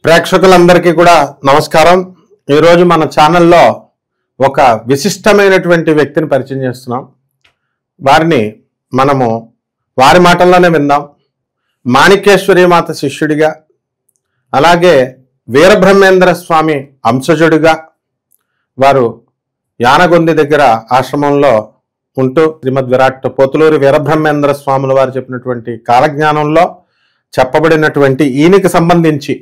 ప్రేక్షకులందరికీ కూడా నమస్కారం. ఈరోజు మన ఛానల్లో ఒక విశిష్టమైనటువంటి వ్యక్తిని పరిచయం చేస్తున్నాం. వారిని మనము వారి మాటల్లోనే విందాం. మాణిక్యేశ్వరి మాత శిష్యుడిగా, అలాగే వీరబ్రహ్మేంద్ర స్వామి అంశజుడిగా వారు యానగొంది దగ్గర ఆశ్రమంలో ఉంటూ శ్రీమద్ విరాట్ పోతులూరి వీరబ్రహ్మేంద్ర స్వాముల వారు చెప్పినటువంటి కాలజ్ఞానంలో చెప్పబడినటువంటి ఈయనకి సంబంధించి,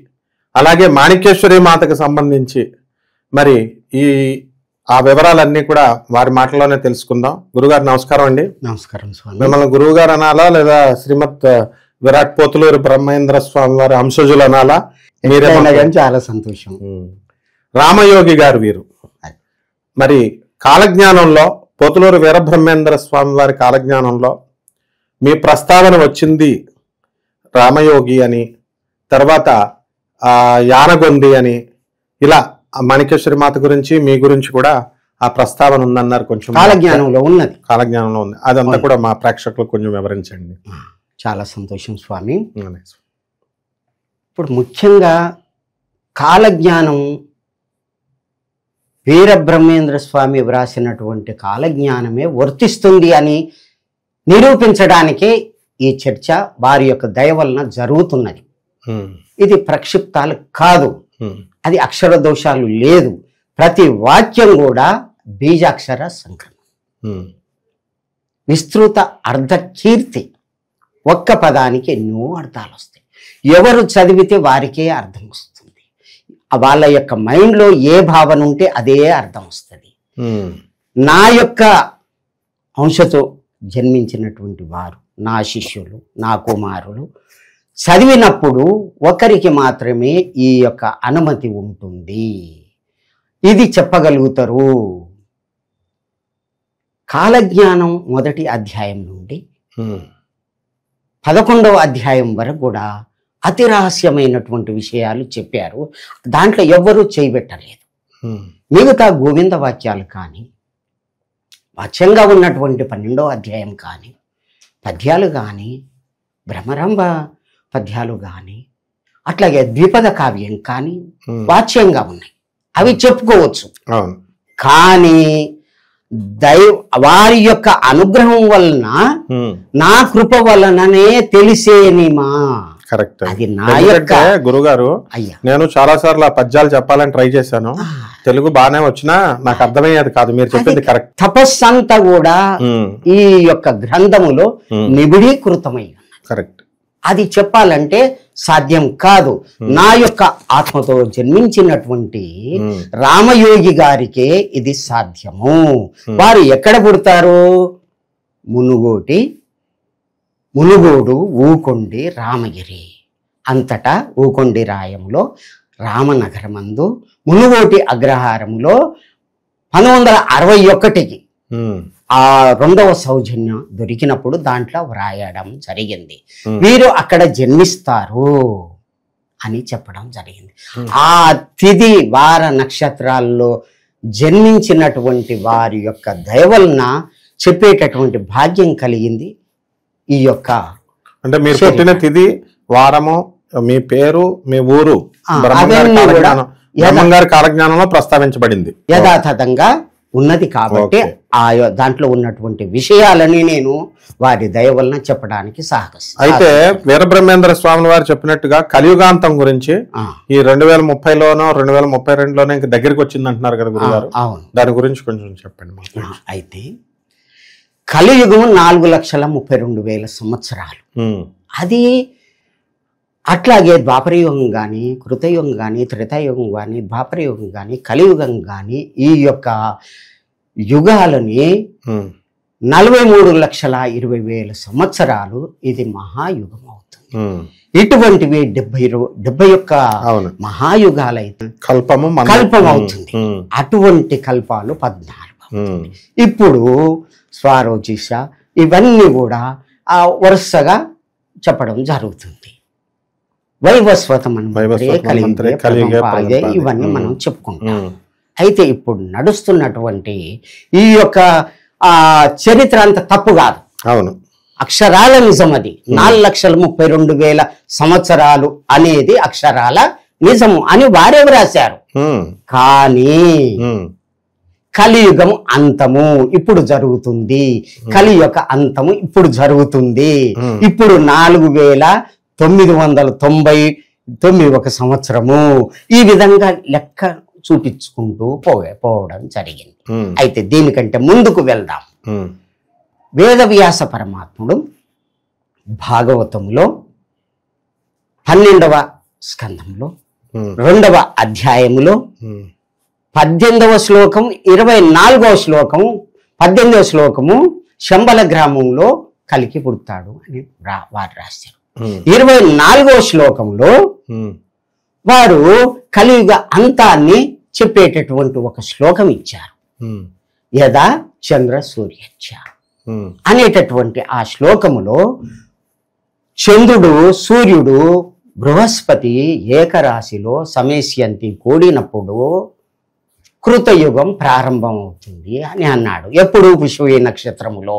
అలాగే మాణిక్యేశ్వరి మాతకు సంబంధించి మరి ఆ వివరాలన్నీ కూడా వారి మాటలోనే తెలుసుకుందాం. గురుగారు నమస్కారం అండి. నమస్కారం స్వామి. మిమ్మల్ని గురువు గారు అనాలా లేదా శ్రీమద్ విరాట్ పోతులూరి బ్రహ్మేంద్ర స్వామి వారి అంశజులు అనాలా? మీరే చాలా సంతోషం. రామయోగి గారు వీరు. మరి కాలజ్ఞానంలో పోతులూరి వీరబ్రహ్మేంద్ర స్వామి వారి కాలజ్ఞానంలో మీ ప్రస్తావన వచ్చింది రామయోగి అని, తర్వాత యానగొంది అని, ఇలా మాణిక్యేశ్వరి మాత గురించి మీ గురించి కూడా ఆ ప్రస్తావన ఉందన్నారు. కొంచెం కాలజ్ఞానంలో ఉన్నది. కాలజ్ఞానంలో ఉంది. అదంతా కూడా మా ప్రేక్షకులకు కొంచెం వివరించండి. చాలా సంతోషం స్వామి. ఇప్పుడు ముఖ్యంగా కాలజ్ఞానం వీరబ్రహ్మేంద్ర స్వామి వ్రాసినటువంటి కాలజ్ఞానమే వర్తిస్తుంది అని నిరూపించడానికే ఈ చర్చ వారి యొక్క దయ వలన జరుగుతున్నది. ఇది ప్రక్షిప్తాలు కాదు, అది అక్షర దోషాలు లేదు. ప్రతి వాక్యం కూడా బీజాక్షర సంకలనం, విస్తృత అర్ధ కీర్తి. ఒక్క పదానికి ఎన్నో అర్థాలు వస్తాయి. ఎవరు చదివితే వారికే అర్థం వస్తుంది. వాళ్ళ యొక్క మైండ్లో ఏ భావన ఉంటే అదే అర్థం వస్తుంది. నా యొక్క అంశతో జన్మించినటువంటి వారు, నా శిష్యులు, నా కుమారులు చదివినప్పుడు ఒకరికి మాత్రమే ఈ యొక్క అనుమతి ఉంటుంది, ఇది చెప్పగలుగుతారు. కాలజ్ఞానం మొదటి అధ్యాయం నుండి 11వ అధ్యాయం వరకు కూడా అతి రహస్యమైనటువంటి విషయాలు చెప్పారు. దాంట్లో ఎవ్వరూ చేయబెట్టలేదు. మిగతా గోవింద వాక్యాలు కానీ, వాచ్యంగా ఉన్నటువంటి 12వ అధ్యాయం కానీ, పద్యాలు కానీ, భ్రమరంభ పద్యాలు కానీ, అట్లాగే ద్విపద కావ్యం కానీ వాచ్యంగా ఉన్నాయి. అవి చెప్పుకోవచ్చు. కానీ వారి యొక్క అనుగ్రహం వలన, నా కృప వలననే తెలిసేనిమా. కరెక్ట్. అది నా యొక్క గురుగారు. నేను చాలా సార్లు ఆ పద్యాలు చెప్పాలని ట్రై చేశాను. తెలుగు బాగానే వచ్చినా నాకు అర్థమయ్యేది కాదు. మీరు చెప్పింది కరెక్ట్. తపస్సంతా కూడా ఈ యొక్క గ్రంథములో నిబిడీకృతమై కరెక్ట్. అది చెప్పాలంటే సాధ్యం కాదు. నా యొక్క ఆత్మతో జన్మించినటువంటి రామయోగి గారికే ఇది సాధ్యము. వారు ఎక్కడ పుడతారు? మునుగోడు ఊకొండి రామగిరి అంతటా ఊకొండి రాయంలో రామనగరమందు మునుగోటి అగ్రహారంలో 1961కి ఆ 2వ సౌజన్యం దొరికినప్పుడు దాంట్లో వ్రాయడం జరిగింది. వీరు అక్కడ జన్మిస్తారు అని చెప్పడం జరిగింది. ఆ తిథి వార నక్షత్రాల్లో జన్మించినటువంటి వారి యొక్క దయ వలన చెప్పేటటువంటి భాగ్యం కలిగింది. ఈ యొక్క అంటే మీరు పుట్టిన తిథి, వారము, మీ పేరు, మీ ఊరు బ్రహ్మంగారి కాలజ్ఞానంలో ప్రస్తావించబడింది, యథాతథంగా ఉన్నది. కాబట్టి ఆ దాంట్లో ఉన్నటువంటి విషయాలని నేను వారి దయ వలన చెప్పడానికి సాహసిస్తాను. అయితే వీరబ్రహ్మేంద్ర స్వామి వారు చెప్పినట్టుగా కలియుగాంతం గురించి ఈ 2030లోనో 2032లోనో ఇంకా దగ్గరికి వచ్చింది అంటున్నారు కదా గురుగారు. అవును, దాని గురించి కొంచెం చెప్పండి. అయితే కలియుగం 4,32,000 సంవత్సరాలు. అది అట్లాగే ద్వాపరయుగం కానీ, కృతయుగం కానీ, త్రేతాయుగం కానీ, ద్వాపరయుగం కానీ, కలియుగం కానీ, ఈ యొక్క యుగాలని 43,20,000 సంవత్సరాలు ఇది మహాయుగం అవుతుంది. ఇటువంటివి 71 మహాయుగాలైతే కల్పం అవుతుంది. అటువంటి కల్పాలు 14. ఇప్పుడు స్వారోచిష ఇవన్నీ కూడా వరుసగా చెప్పడం జరుగుతుంది. వైవస్వతం ఇవన్నీ మనం చెప్పుకుంటాం. అయితే ఇప్పుడు నడుస్తున్నటువంటి ఈ యొక్క చరిత్ర అంత తప్పు కాదు. అవును, అక్షరాల నిజం అది. 4,32,000 సంవత్సరాలు అనేది అక్షరాల నిజము అని వారే వ్రాశారు. కానీ కలియుగం అంతము ఇప్పుడు జరుగుతుంది, కలి యొక్క అంతము ఇప్పుడు జరుగుతుంది. ఇప్పుడు 4999 సంవత్సరము ఈ విధంగా లెక్క చూపించుకుంటూ పోవడం జరిగింది. అయితే దీనికంటే ముందుకు వెళ్దాం. వేదవ్యాస పరమాత్ముడు భాగవతంలో 12వ స్కంధంలో 2వ అధ్యాయములో 18వ శ్లోకం 24వ శ్లోకం 18వ శ్లోకము శంబల గ్రామంలో కలికి పుడతాడు అని వారు రాశారు. 24వ శ్లోకంలో వారు కలియుగ అంతాన్ని చెప్పేటటువంటి ఒక శ్లోకం ఇచ్చారు. యదా చంద్ర సూర్యచ్చ అనేటటువంటి ఆ శ్లోకములో చంద్రుడు సూర్యుడు బృహస్పతి ఏకరాశిలో సమేశ్యంతి కూడినప్పుడు కృతయుగం ప్రారంభం అవుతుంది అని అన్నాడు. ఎప్పుడు విశ్వవీ నక్షత్రములో.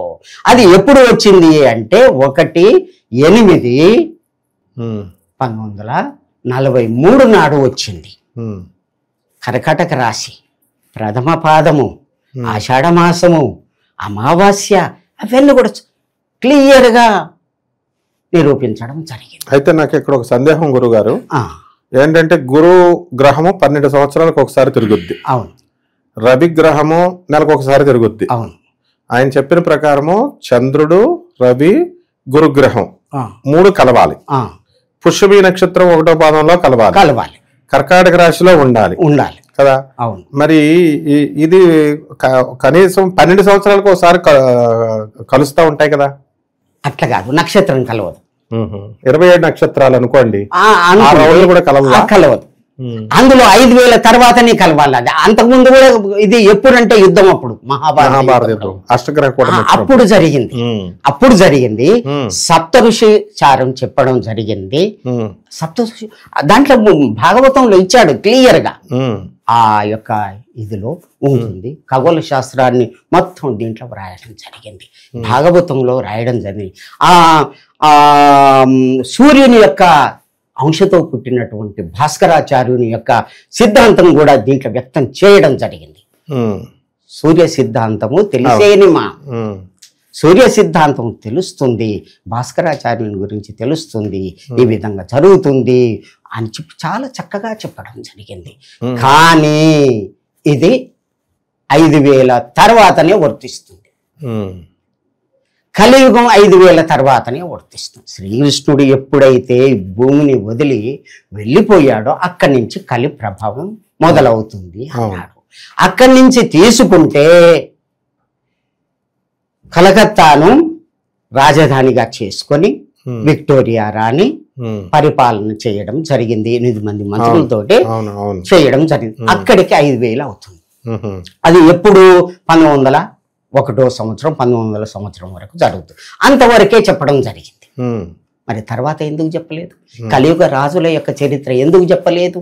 అది ఎప్పుడు వచ్చింది అంటే 1/8/1943 నాడు వచ్చింది. కర్కాటక రాశి, ప్రథమ పాదము, ఆషాఢ మాసము, అమావాస్య అవన్నీ కూడా క్లియర్గా నిరూపించడం జరిగింది. అయితే నాకు ఇక్కడ ఒక సందేహం గురుగారు, ఏంటంటే గురు గ్రహము 12 సంవత్సరాలకు ఒకసారి తిరుగుద్ది. అవును. రవి గ్రహము నెలకు ఒకసారి తిరుగుద్ది. అవును. ఆయన చెప్పిన ప్రకారము చంద్రుడు, రవి, గురుగ్రహం 3 కలవాలి. పుష్యమి నక్షత్రం 1వ పాదంలో కలవాలి. కర్కాటక రాశిలో ఉండాలి కదా. అవును. మరి ఇది కనీసం 12 సంవత్సరాలకు ఒకసారి కలుస్తా ఉంటాయి కదా. అట్లా కాదు, నక్షత్రం కలవదు. 27 నక్షత్రాలు అనుకోండి, కూడా కలవదు. అందులో 5000 తర్వాతనే కలవాలి. అది అంతకుముందు కూడా ఇది ఎప్పుడంటే యుద్ధం అప్పుడు మహాభారతం అప్పుడు జరిగింది. సప్త ఋషి చారం చెప్పడం జరిగింది. సప్త ఋషి దాంట్లో భాగవతంలో ఇచ్చాడు క్లియర్ గా. ఆ యొక్క ఇదిలో ఉంటుంది. ఖగోళ శాస్త్రాన్ని మొత్తం దీంట్లో రాయడం జరిగింది, భాగవతంలో రాయడం జరిగింది. ఆ సూర్యుని యొక్క అంశతో పుట్టినటువంటి భాస్కరాచార్యుని యొక్క సిద్ధాంతం కూడా దీంట్లో వ్యక్తం చేయడం జరిగింది. సూర్య సిద్ధాంతము తెలిసేనిమా, సూర్య సిద్ధాంతం తెలుస్తుంది, భాస్కరాచార్యుని గురించి తెలుస్తుంది, ఈ విధంగా జరుగుతుంది అని చెప్పి చాలా చక్కగా చెప్పడం జరిగింది. కానీ ఇది 5000 తర్వాతనే వర్తిస్తుంది. కలియుగం 5000 తర్వాతనే వర్తిస్తుంది. శ్రీకృష్ణుడు ఎప్పుడైతే భూమిని వదిలి వెళ్ళిపోయాడో అక్కడి నుంచి కలి ప్రభావం మొదలవుతుంది అన్నాడు. అక్కడి నుంచి తీసుకుంటే కలకత్తాను రాజధానిగా చేసుకొని విక్టోరియా రాణి పరిపాలన చేయడం జరిగింది. 8 మంది మంత్రులతోటి చేయడం జరిగింది. అక్కడికి 5000 అవుతుంది. అది ఎప్పుడు 1901వ సంవత్సరం 1900 సంవత్సరం వరకు జరుగుతుంది. అంతవరకే చెప్పడం జరిగింది. మరి తర్వాత ఎందుకు చెప్పలేదు? కలియుగ రాజుల యొక్క చరిత్ర ఎందుకు చెప్పలేదు?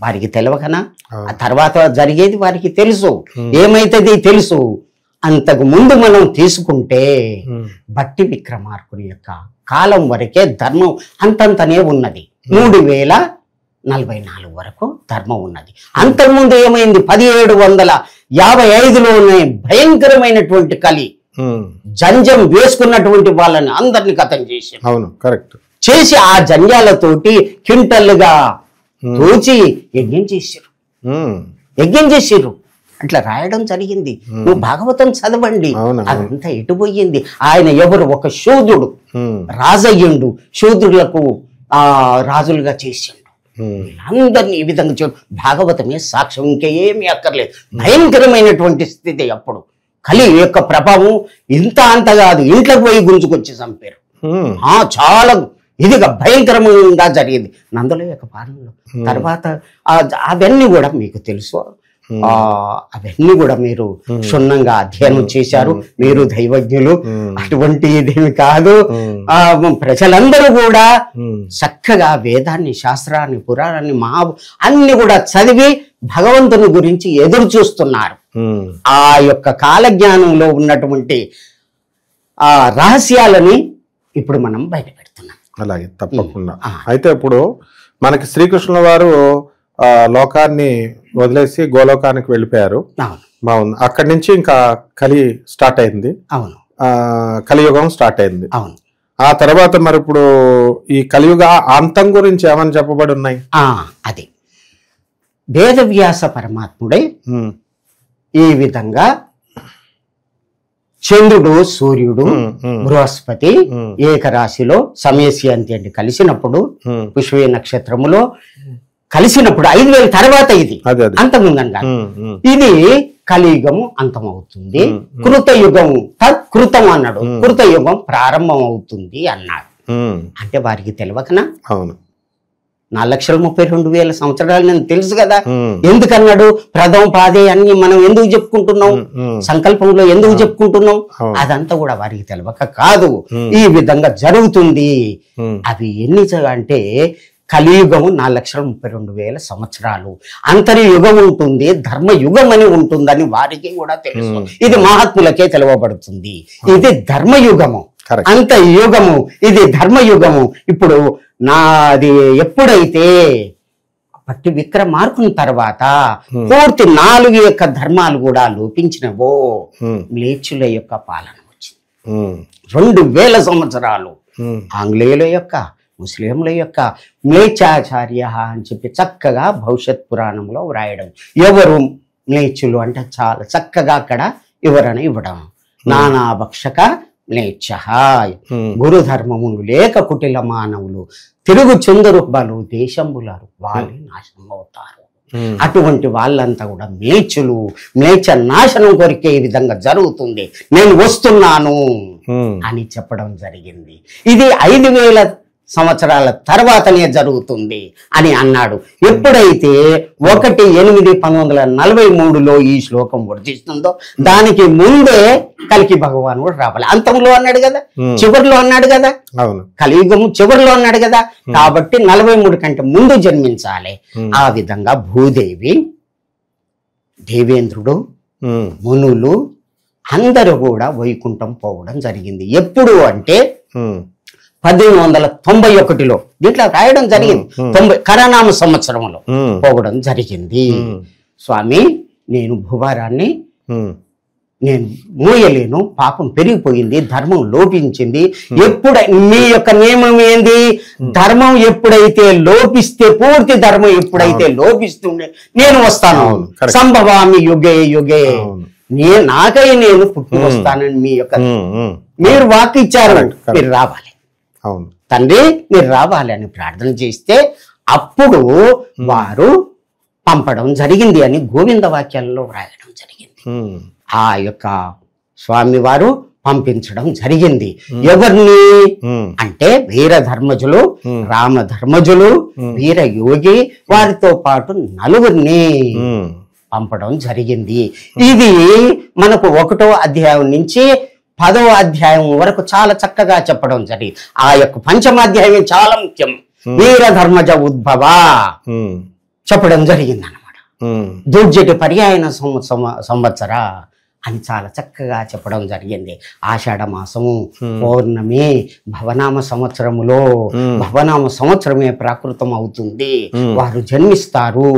వారికి తెలియకనా? ఆ తర్వాత జరిగేది వారికి తెలుసు, ఏమైతుంది తెలుసు. అంతకు ముందు మనం తీసుకుంటే భట్టి విక్రమార్కుడి యొక్క కాలం వరకే ధర్మం అంతంతనే ఉన్నది. 3044 వరకు ధర్మం ఉన్నది. అంతకుముందు ఏమైంది? 1755లోనే భయంకరమైనటువంటి కలి జంజం వేసుకున్నటువంటి వాళ్ళని అందరినీ కథం చేశారు. అవును, కరెక్ట్. చేసి ఆ జంజాలతోటి క్వింటల్లుగా తోచి యజ్ఞం చేశారు. అట్లా రాయడం జరిగింది. నువ్వు భాగవతం చదవండి. అదంతా ఎటుపోయింది? ఆయన ఎవరు? ఒక శూద్రుడు రాజయ్యుండు, శూద్రులకు రాజులుగా చేసిండు. అందరినీ ఈ విధంగా భాగవతమే సాక్ష్యం, ఇంకేమీ అక్కర్లేదు. భయంకరమైనటువంటి స్థితి అప్పుడు. కలి యొక్క ప్రభావం ఇంత అంత కాదు, ఇంట్లోకి పోయి గుంజుకొచ్చి చంపారు. చాలా ఇదిగా భయంకరంగా జరిగింది నందుల యొక్క పాలనలో. తర్వాత అవన్నీ కూడా మీకు తెలుసు, అవన్నీ కూడా మీరు క్షుణ్ణంగా అధ్యయనం చేశారు. మీరు దైవజ్ఞులు, అటువంటి ఇదేమి కాదు. ప్రజలందరూ కూడా చక్కగా వేదాన్ని, శాస్త్రాన్ని, పురాణాన్ని, అన్ని కూడా చదివి భగవంతుని గురించి ఎదురు చూస్తున్నారు. ఆ యొక్క కాలజ్ఞానంలో ఉన్నటువంటి ఆ రహస్యాలని ఇప్పుడు మనం బయట పెడుతున్నాం. అలాగే తప్పకుండా. అయితే ఇప్పుడు మనకి శ్రీకృష్ణుల వారు లోకాన్ని వదిలేసి గోలోకానికి వెళ్ళిపోయారు. బాగుంది. అక్కడి నుంచి ఇంకా కలి స్టార్ట్ అయింది. అవును, కలియుగం స్టార్ట్ అయింది. అవును. ఆ తర్వాత మరి ఇప్పుడు ఈ కలియుగ అంతం గురించి ఏమని చెప్పబడి ఉన్నాయి? అది వేదవ్యాస పరమాత్ముడే ఈ విధంగా చంద్రుడు, సూర్యుడు, బృహస్పతి ఏకరాశిలో సమయస్యంతి అంటే కలిసినప్పుడు పుష్పే నక్షత్రములో కలిసినప్పుడు 5000 తర్వాత ఇది అంతముందంగా ఇది కలియుగము అంతమవుతుంది. కృతయుగం తత్కృతం అన్నాడు. కృతయుగం ప్రారంభం అవుతుంది అన్నాడు. అంటే వారికి తెలియకనా? 4,32,000 సంవత్సరాలు నేను తెలుసు కదా. ఎందుకన్నాడు? ప్రథమ పాదే అన్ని మనం ఎందుకు చెప్పుకుంటున్నాం, సంకల్పంలో ఎందుకు చెప్పుకుంటున్నాం, అదంతా కూడా వారికి తెలియక కాదు. ఈ విధంగా జరుగుతుంది. అవి ఎన్ని అంటే కలియుగము 4,32,000 సంవత్సరాలు. అంతర్యుగం ఉంటుంది, ధర్మయుగం అని ఉంటుందని వారికి కూడా తెలుసు. ఇది మహాత్ములకే తెలవబడుతుంది. ఇది ధర్మయుగము, అంతర్యుగము, ఇది ధర్మయుగము. ఇప్పుడు నాది ఎప్పుడైతే పట్టి విక్రమార్కుని తర్వాత పూర్తి 4 యొక్క ధర్మాలు కూడా లోపించినవో మ్లేచ్చుల యొక్క పాలన వచ్చింది. 2000 సంవత్సరాలు ఆంగ్లేయుల యొక్క, ముస్లింల యొక్క మ్లేచ్చాచార్య అని చెప్పి చక్కగా భవిష్యత్ పురాణంలో వ్రాయడం. ఎవరు మ్లేచ్చులు అంటే చాలా చక్కగా అక్కడ వివరణ ఇవ్వడం. నానాభక్షక మ్లేచ్ఛ, గురుధర్మములు లేక కుటిల మానవులు తిరుగు చెందరు బలు దేశంబులారు, వాళ్ళే నాశనం అవుతారు. అటువంటి వాళ్ళంతా కూడా మ్లేచ్చులు. మ్లేచ్ఛ నాశనం కొరికే విధంగా జరుగుతుంది. నేను వస్తున్నాను అని చెప్పడం జరిగింది. ఇది 5000 సంవత్సరాల తర్వాతనే జరుగుతుంది అని అన్నాడు. ఎప్పుడైతే 1/8/1943లో ఈ శ్లోకం వర్తిస్తుందో దానికి ముందే కలికి భగవానుడు రావాలి. అంతంలో అన్నాడు కదా, చివరిలో అన్నాడు కదా, కలియుగము చివరిలో అన్నాడు కదా. కాబట్టి 43 కంటే ముందు జన్మించాలి. ఆ విధంగా భూదేవి, దేవేంద్రుడు, మునులు అందరూ కూడా వైకుంఠం పోవడం జరిగింది. ఎప్పుడు అంటే 1891లో దీంట్లో రాయడం జరిగింది. 90 కరనామ సంవత్సరంలో పోవడం జరిగింది. స్వామి, నేను భూభారాన్ని నేను మోయలేను, పాపం పెరిగిపోయింది, ధర్మం లోపించింది. మీ యొక్క నియమం ఏంది? ధర్మం ఎప్పుడైతే లోపిస్తే, పూర్తి ధర్మం ఎప్పుడైతే లోపిస్తుండే నేను వస్తాను. సంభవామి యుగే యుగే, నాకై నేను పుట్టి వస్తానని మీ యొక్క మీరు వాక్ ఇచ్చారు. మీరు రావాలి తండ్రి, మీరు రావాలి అని ప్రార్థన చేస్తే అప్పుడు వారు పంపడం జరిగింది అని గోవింద వాక్యాల్లో రాయడం జరిగింది. ఆ యొక్క స్వామి వారు పంపించడం జరిగింది. ఎవరిని అంటే వీర ధర్మజులు, రామ ధర్మజులు, వీర యోగి, వారితో పాటు 4 పంపడం జరిగింది. ఇది మనకు 1వ అధ్యాయం నుంచి 10వ అధ్యాయం వరకు చాలా చక్కగా చెప్పడం జరిగింది. ఆ యొక్క 5వ అధ్యాయం చాలా ముఖ్యం. వీర ధర్మజ ఉద్భవ చెప్పడం జరిగింది అన్నమాట. దుర్జటి పర్యాయన సంవత్సర అని చాలా చక్కగా చెప్పడం జరిగింది. ఆషాఢ మాసము, పౌర్ణమి, భవనామ సంవత్సరములో భవనామ సంవత్సరమే ప్రాకృతం అవుతుంది, వారు జన్మిస్తారు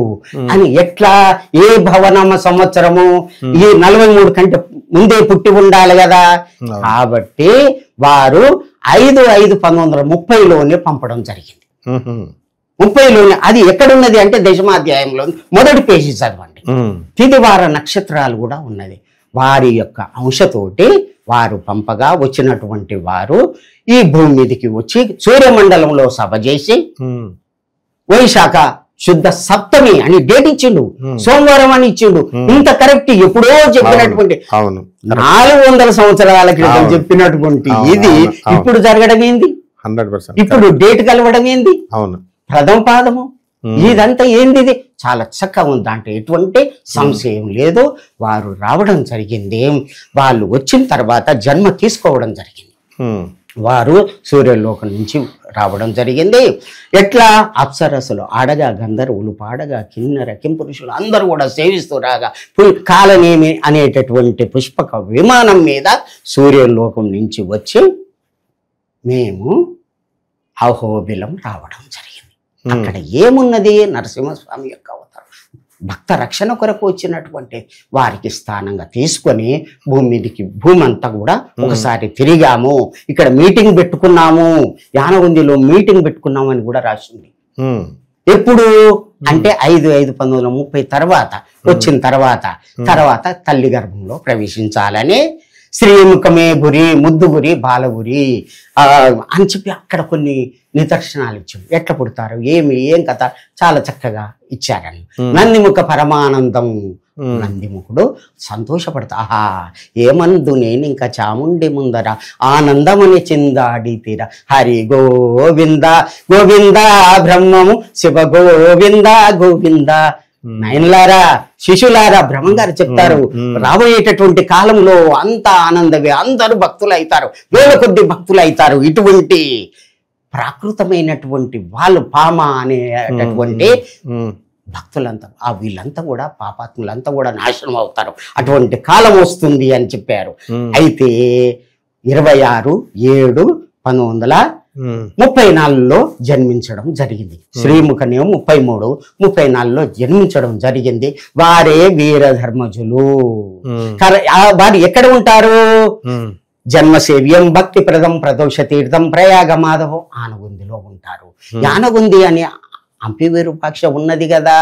అని. ఎట్లా? ఏ భవనామ సంవత్సరము? ఈ 43 కంటే ముందే పుట్టి ఉండాలి కదా. కాబట్టి వారు 5/5/1930లోనే పంపడం జరిగింది. 30లోనే. అది ఎక్కడున్నది అంటే దశమాధ్యాయంలో మొదటి పేజీ చదవండి. తిదివార నక్షత్రాలు కూడా ఉన్నది. వారి యొక్క అంశతోటి వారు పంపగా వచ్చినటువంటి వారు ఈ భూమి మీదకి వచ్చి సూర్యమండలంలో సభ చేసి వైశాఖ శుద్ధ సప్తమి అని డేట్ ఇచ్చిండు, సోమవారం అని ఇచ్చిండు. ఇంత కరెక్ట్ ఎప్పుడో చెప్పినటువంటి 400 సంవత్సరాల క్రితం చెప్పినటువంటి ఇది ఇప్పుడు జరగడం ఏంది? 100%. ఇప్పుడు డేట్ కలవడం ఏంది? ప్రథమ పాదము. ఇదంతా ఏంది? ఇది చాలా చక్కగా ఉంది, దాంట్లో ఎటువంటి సంశయం లేదు. వారు రావడం జరిగింది. వాళ్ళు వచ్చిన తర్వాత జన్మ తీసుకోవడం జరిగింది. వారు సూర్యలోకం నుంచి రావడం జరిగింది. ఎట్లా? అప్సరసులు ఆడగా, గంధర్వులు పాడగా, కిన్నెర కింపురుషులు అందరూ కూడా సేవిస్తూ రాగా కాలనేమి అనేటటువంటి పుష్పక విమానం మీద సూర్యలోకం నుంచి వచ్చి మేము అహోబిలం రావడం జరిగింది. అక్కడ ఏమున్నది? నరసింహస్వామి యొక్క అవతారం. భక్త రక్షణ కొరకు వచ్చినటువంటి వారికి స్థానంగా తీసుకొని భూమి అంతా కూడా ఒకసారి తిరిగాము, ఇక్కడ మీటింగ్ పెట్టుకున్నాము, యానగుందిలో మీటింగ్ పెట్టుకున్నాము అని కూడా రాసింది. ఎప్పుడు అంటే 5/5/1930 తర్వాత వచ్చిన తర్వాత తల్లి గర్భంలో ప్రవేశించాలని శ్రీముఖమే గురి, ముద్దుగురి, బాలగురి అని చెప్పి అక్కడ కొన్ని నిదర్శనాలు ఇచ్చాడు. ఎట్లా పుడతారు, ఏం కథ చాలా చక్కగా ఇచ్చారని. నందిముఖ పరమానందం. నందిముఖుడు సంతోషపడతా, ఆహా ఏమందు నేను ఇంకా చాముండి ముందర ఆనందముని చిందాడి తీర హరి గోవింద గోవింద బ్రహ్మము శివ గోవింద గోవింద. నయనలారా, శిశులారా, బ్రహ్మంగారు చెప్తారు రాబోయేటటువంటి కాలంలో అంత ఆనందమే, అందరూ భక్తులు అవుతారు, వేల కొద్ది భక్తులు అవుతారు. ఇటువంటి ప్రాకృతమైనటువంటి వాళ్ళు పామ అనేటటువంటి భక్తులంతా వీళ్ళంతా కూడా పాపాత్ములంతా కూడా నాశనం అవుతారు, అటువంటి కాలం వస్తుంది అని చెప్పారు. అయితే 26/7/1934లో జన్మించడం జరిగింది. శ్రీముఖనేమో 33/34లో జన్మించడం జరిగింది. వారే వీరధర్మజులు. వారు ఎక్కడ ఉంటారు? జన్మసేవ్యం భక్తిప్రదం ప్రదోష తీర్థం ప్రయాగ మాధవం ఆనగుందిలో ఉంటారు. యానగుంది అని హంపి విరూపాక్ష ఉన్నది కదా,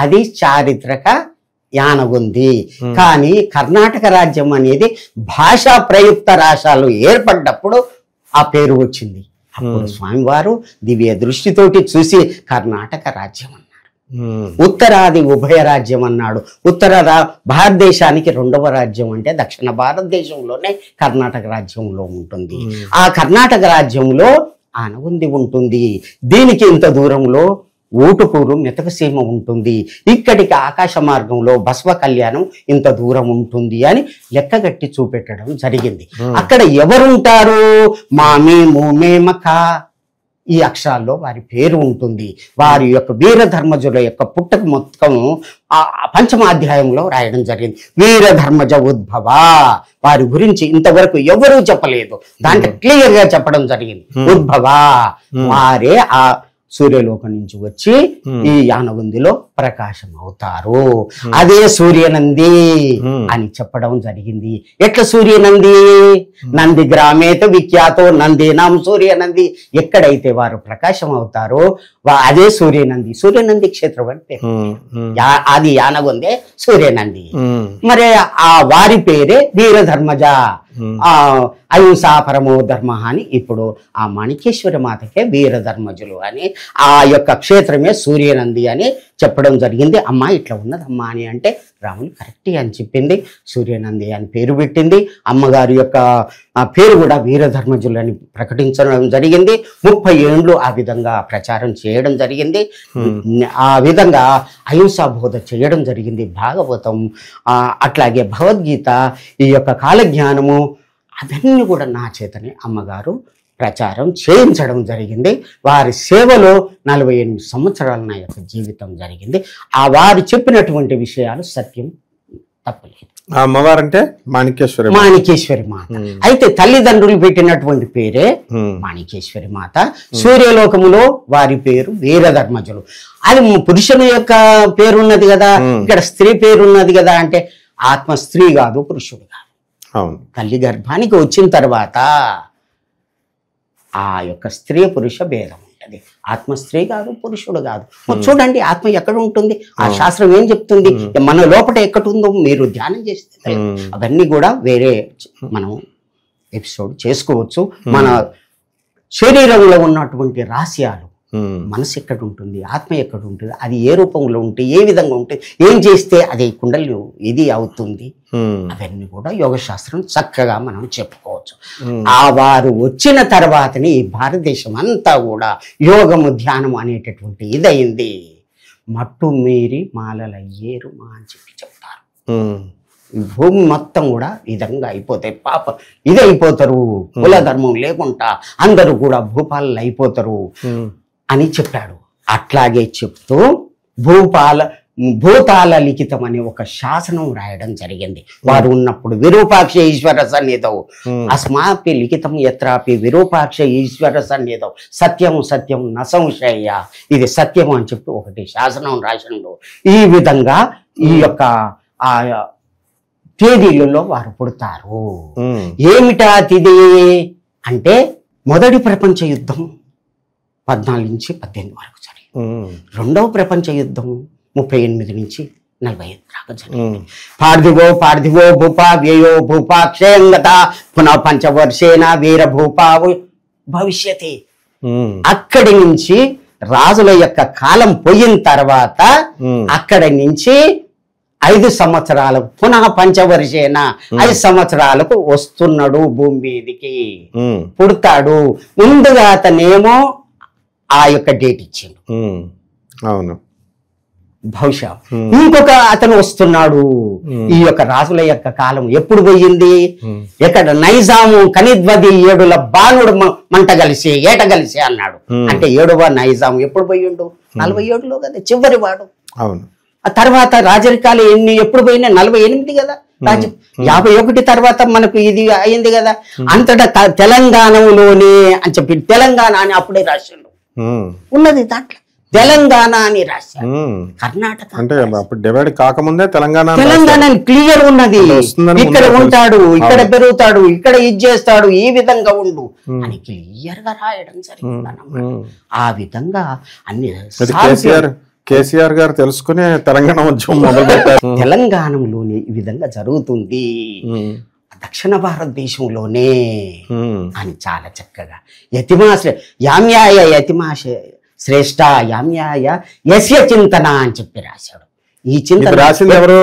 అది చారిత్రక యానగుంది. కానీ కర్ణాటక రాజ్యం అనేది భాషా ప్రయుక్త రాష్ట్రాలు ఏర్పడ్డప్పుడు ఆ పేరు వచ్చింది. అప్పుడు స్వామివారు దివ్య దృష్టితోటి చూసి కర్ణాటక రాజ్యం అన్నారు, ఉత్తరాది ఉభయ రాజ్యం అన్నాడు. భారతదేశానికి 2వ రాజ్యం అంటే దక్షిణ భారతదేశంలోనే కర్ణాటక రాజ్యంలో ఉంటుంది. ఆ కర్ణాటక రాజ్యంలో ఆనగుంది ఉంటుంది. దీనికి ఇంత దూరంలో ఊటుకూరు మెతకసీమ ఉంటుంది. ఇక్కడికి ఆకాశ మార్గంలో బసవ కళ్యాణం ఇంత దూరం ఉంటుంది అని లెక్కగట్టి చూపెట్టడం జరిగింది. అక్కడ ఎవరుంటారు? మామే మూమే మకా ఈ అక్షరాల్లో వారి పేరు ఉంటుంది. వారి యొక్క వీరధర్మజుల యొక్క పుట్టుక మొత్తం పంచమాధ్యాయంలో రాయడం జరిగింది. వీరధర్మజ ఉద్భవ వారి గురించి ఇంతవరకు ఎవరూ చెప్పలేదు, దాంట్లో క్లియర్ గా చెప్పడం జరిగింది. ఉద్భవ వారే ఆ సూర్యలోకం నుంచి వచ్చి ఈ యానగుందిలో ప్రకాశం అవుతారు. అదే సూర్యనంది అని చెప్పడం జరిగింది. ఎట్లా సూర్యనంది? నంది గ్రామేత విఖ్యాతో నందీనాం సూర్యనంది. ఎక్కడైతే వారు ప్రకాశం అవుతారో అదే సూర్యనంది. సూర్యనంది క్షేత్రం అంటే అది యానగుందే సూర్యనంది. మరి ఆ వారి పేరే వీరధర్మజ, అహింసా పరమో ధర్మ అని. ఇప్పుడు ఆ మాణికేశ్వరి మాతకే వీరధర్మజులు అని ఆ యొక్క క్షేత్రమే సూర్యనంది అని చెప్పడం జరిగింది. అమ్మ ఇట్లా ఉన్నదమ్మా అని అంటే రాముని కరెక్ట్ అని చెప్పింది, సూర్యనంది అని పేరు పెట్టింది. అమ్మగారి యొక్క పేరు కూడా వీరధర్మజులు అని ప్రకటించడం జరిగింది. 30 ఏళ్ళు ఆ విధంగా ప్రచారం చేయడం జరిగింది. ఆ విధంగా అహింసా బోధ చేయడం జరిగింది. భాగవతం అట్లాగే భగవద్గీత, ఈ యొక్క కాలజ్ఞానము అవన్నీ కూడా నా చేతనే అమ్మగారు ప్రచారం చేయించడం జరిగింది. వారి సేవలో 48 సంవత్సరాలు నా యొక్క జీవితం జరిగింది. ఆ వారు చెప్పినటువంటి విషయాలు సత్యం, తప్పలేదు. అమ్మవారంటే మాణికేశ్వరి మాత. అయితే తల్లిదండ్రులు పెట్టినటువంటి పేరే మాణికేశ్వరి మాత. సూర్యలోకములో వారి పేరు వీరధర్మజులు. అది పురుషుని యొక్క పేరున్నది కదా, ఇక్కడ స్త్రీ పేరున్నది కదా. అంటే ఆత్మ స్త్రీ కాదు, పురుషుడు కాదు. తల్లి గర్భానికి వచ్చిన తర్వాత ఆ యొక్క స్త్రీ పురుష భేదం ఉంటుంది. ఆత్మ స్త్రీ కాదు, పురుషుడు కాదు. చూడండి ఆత్మ ఎక్కడ ఉంటుంది, ఆ శాస్త్రం ఏం చెప్తుంది, మన లోపల ఎక్కడుందో మీరు ధ్యానం చేస్తే అవన్నీ కూడా వేరే మనం ఎపిసోడ్ చేసుకోవచ్చు. మన శరీరంలో ఉన్నటువంటి రహస్యాలు, మనసు ఎక్కడ ఉంటుంది, ఆత్మ ఎక్కడ ఉంటుంది, అది ఏ రూపంలో ఉంటే, ఏ విధంగా ఉంటే, ఏం చేస్తే అది కుండలి ఇది అవుతుంది, అవన్నీ కూడా యోగశాస్త్రం చక్కగా మనం చెప్పుకోవచ్చు. ఆ వారు వచ్చిన తర్వాతనే ఈ భారతదేశం అంతా కూడా యోగము ధ్యానం అనేటటువంటి ఇదయింది. మట్టు మీరి మాలలయ్యేరు మా అని చెప్తారు. భూమి మొత్తం కూడా విధంగా అయిపోతాయి. పాప ఇది అయిపోతారు, కుల ధర్మం లేకుండా అందరూ కూడా భూపాలు అయిపోతారు అని చెప్పాడు. అట్లాగే చెప్తూ భూతాల లిఖితం అనే ఒక శాసనం రాయడం జరిగింది. వారు ఉన్నప్పుడు విరూపాక్ష ఈశ్వర సన్నిధౌ అస్మాపి లిఖితం యత్రాపి విరూపాక్ష ఈశ్వర సన్నిధౌ సత్యం సత్యం న సంశయ, ఇది సత్యం అని చెప్పి ఒకటి శాసనం రాసినప్పుడు ఈ విధంగా ఈ యొక్క ఆ తేదీలలో వారు పుడతారు. ఏమిటా తిథి అంటే మొదటి ప్రపంచ యుద్ధం 14 నుంచి 18 వరకు జరిగింది. రెండవ ప్రపంచ యుద్ధం 38 నుంచి 45 దాకా జరిగింది. పార్థివో భూపా వ్యయో భూపా క్షయంగత పునః పంచవర్షేణ వీర భూపా భవిష్యతి. అక్కడి నుంచి రాజుల యొక్క కాలం పోయిన తర్వాత అక్కడి నుంచి 5 సంవత్సరాలకు పునః పంచవర్షేన 5 సంవత్సరాలకు వస్తున్నాడు భూమి మీదికి, పుడతాడు. ముందుగా అతనేమో ఆ యొక్క డేట్ ఇచ్చిండు. అవును, బహుశా ఇంకొక అతను వస్తున్నాడు. ఈ యొక్క రాజుల యొక్క కాలం ఎప్పుడు పోయింది? ఎక్కడ నైజాము కనిద్వది 7 బాణుడు మంట కలిసి ఏట కలిసి అన్నాడు. అంటే 7వ నైజాము ఎప్పుడు పోయిండు? 47లో కదా చివరి వాడు. అవును. ఆ తర్వాత రాజరికాలు ఎప్పుడు పోయినా 48 కదా. 51 తర్వాత మనకు ఇది అయింది కదా. అంతటా తెలంగాణలోనే అని చెప్పి తెలంగాణ అని అప్పుడే రాశాడు ఉన్నది. దాంట్లో తెలంగాణ అని రాశారు. కర్ణాటక అంటే అప్పుడు డివైడ్ కాకముందే తెలంగాణ క్లియర్ ఉన్నది. ఇక్కడ ఉంటాడు, ఇక్కడ పెరుగుతాడు, ఇక్కడ ఇది చేస్తాడు, ఈ విధంగా ఉండు అని క్లియర్ గా రాయడం జరిగింది. ఆ విధంగా అన్ని కేసీఆర్ గారు తెలుసుకునే తెలంగాణ ఉద్యమం మొదలుపెట్టారు. తెలంగాణలోనే ఈ విధంగా జరుగుతుంది, దక్షిణ భారతదేశంలోనే అని చాలా చక్కగా యామ్యాయ యతిమాశ శ్రేష్ఠ యామ్యాయ యస్య చింతన అని చెప్పి రాశాడు. ఈ చింతన రాసింది ఎవరు?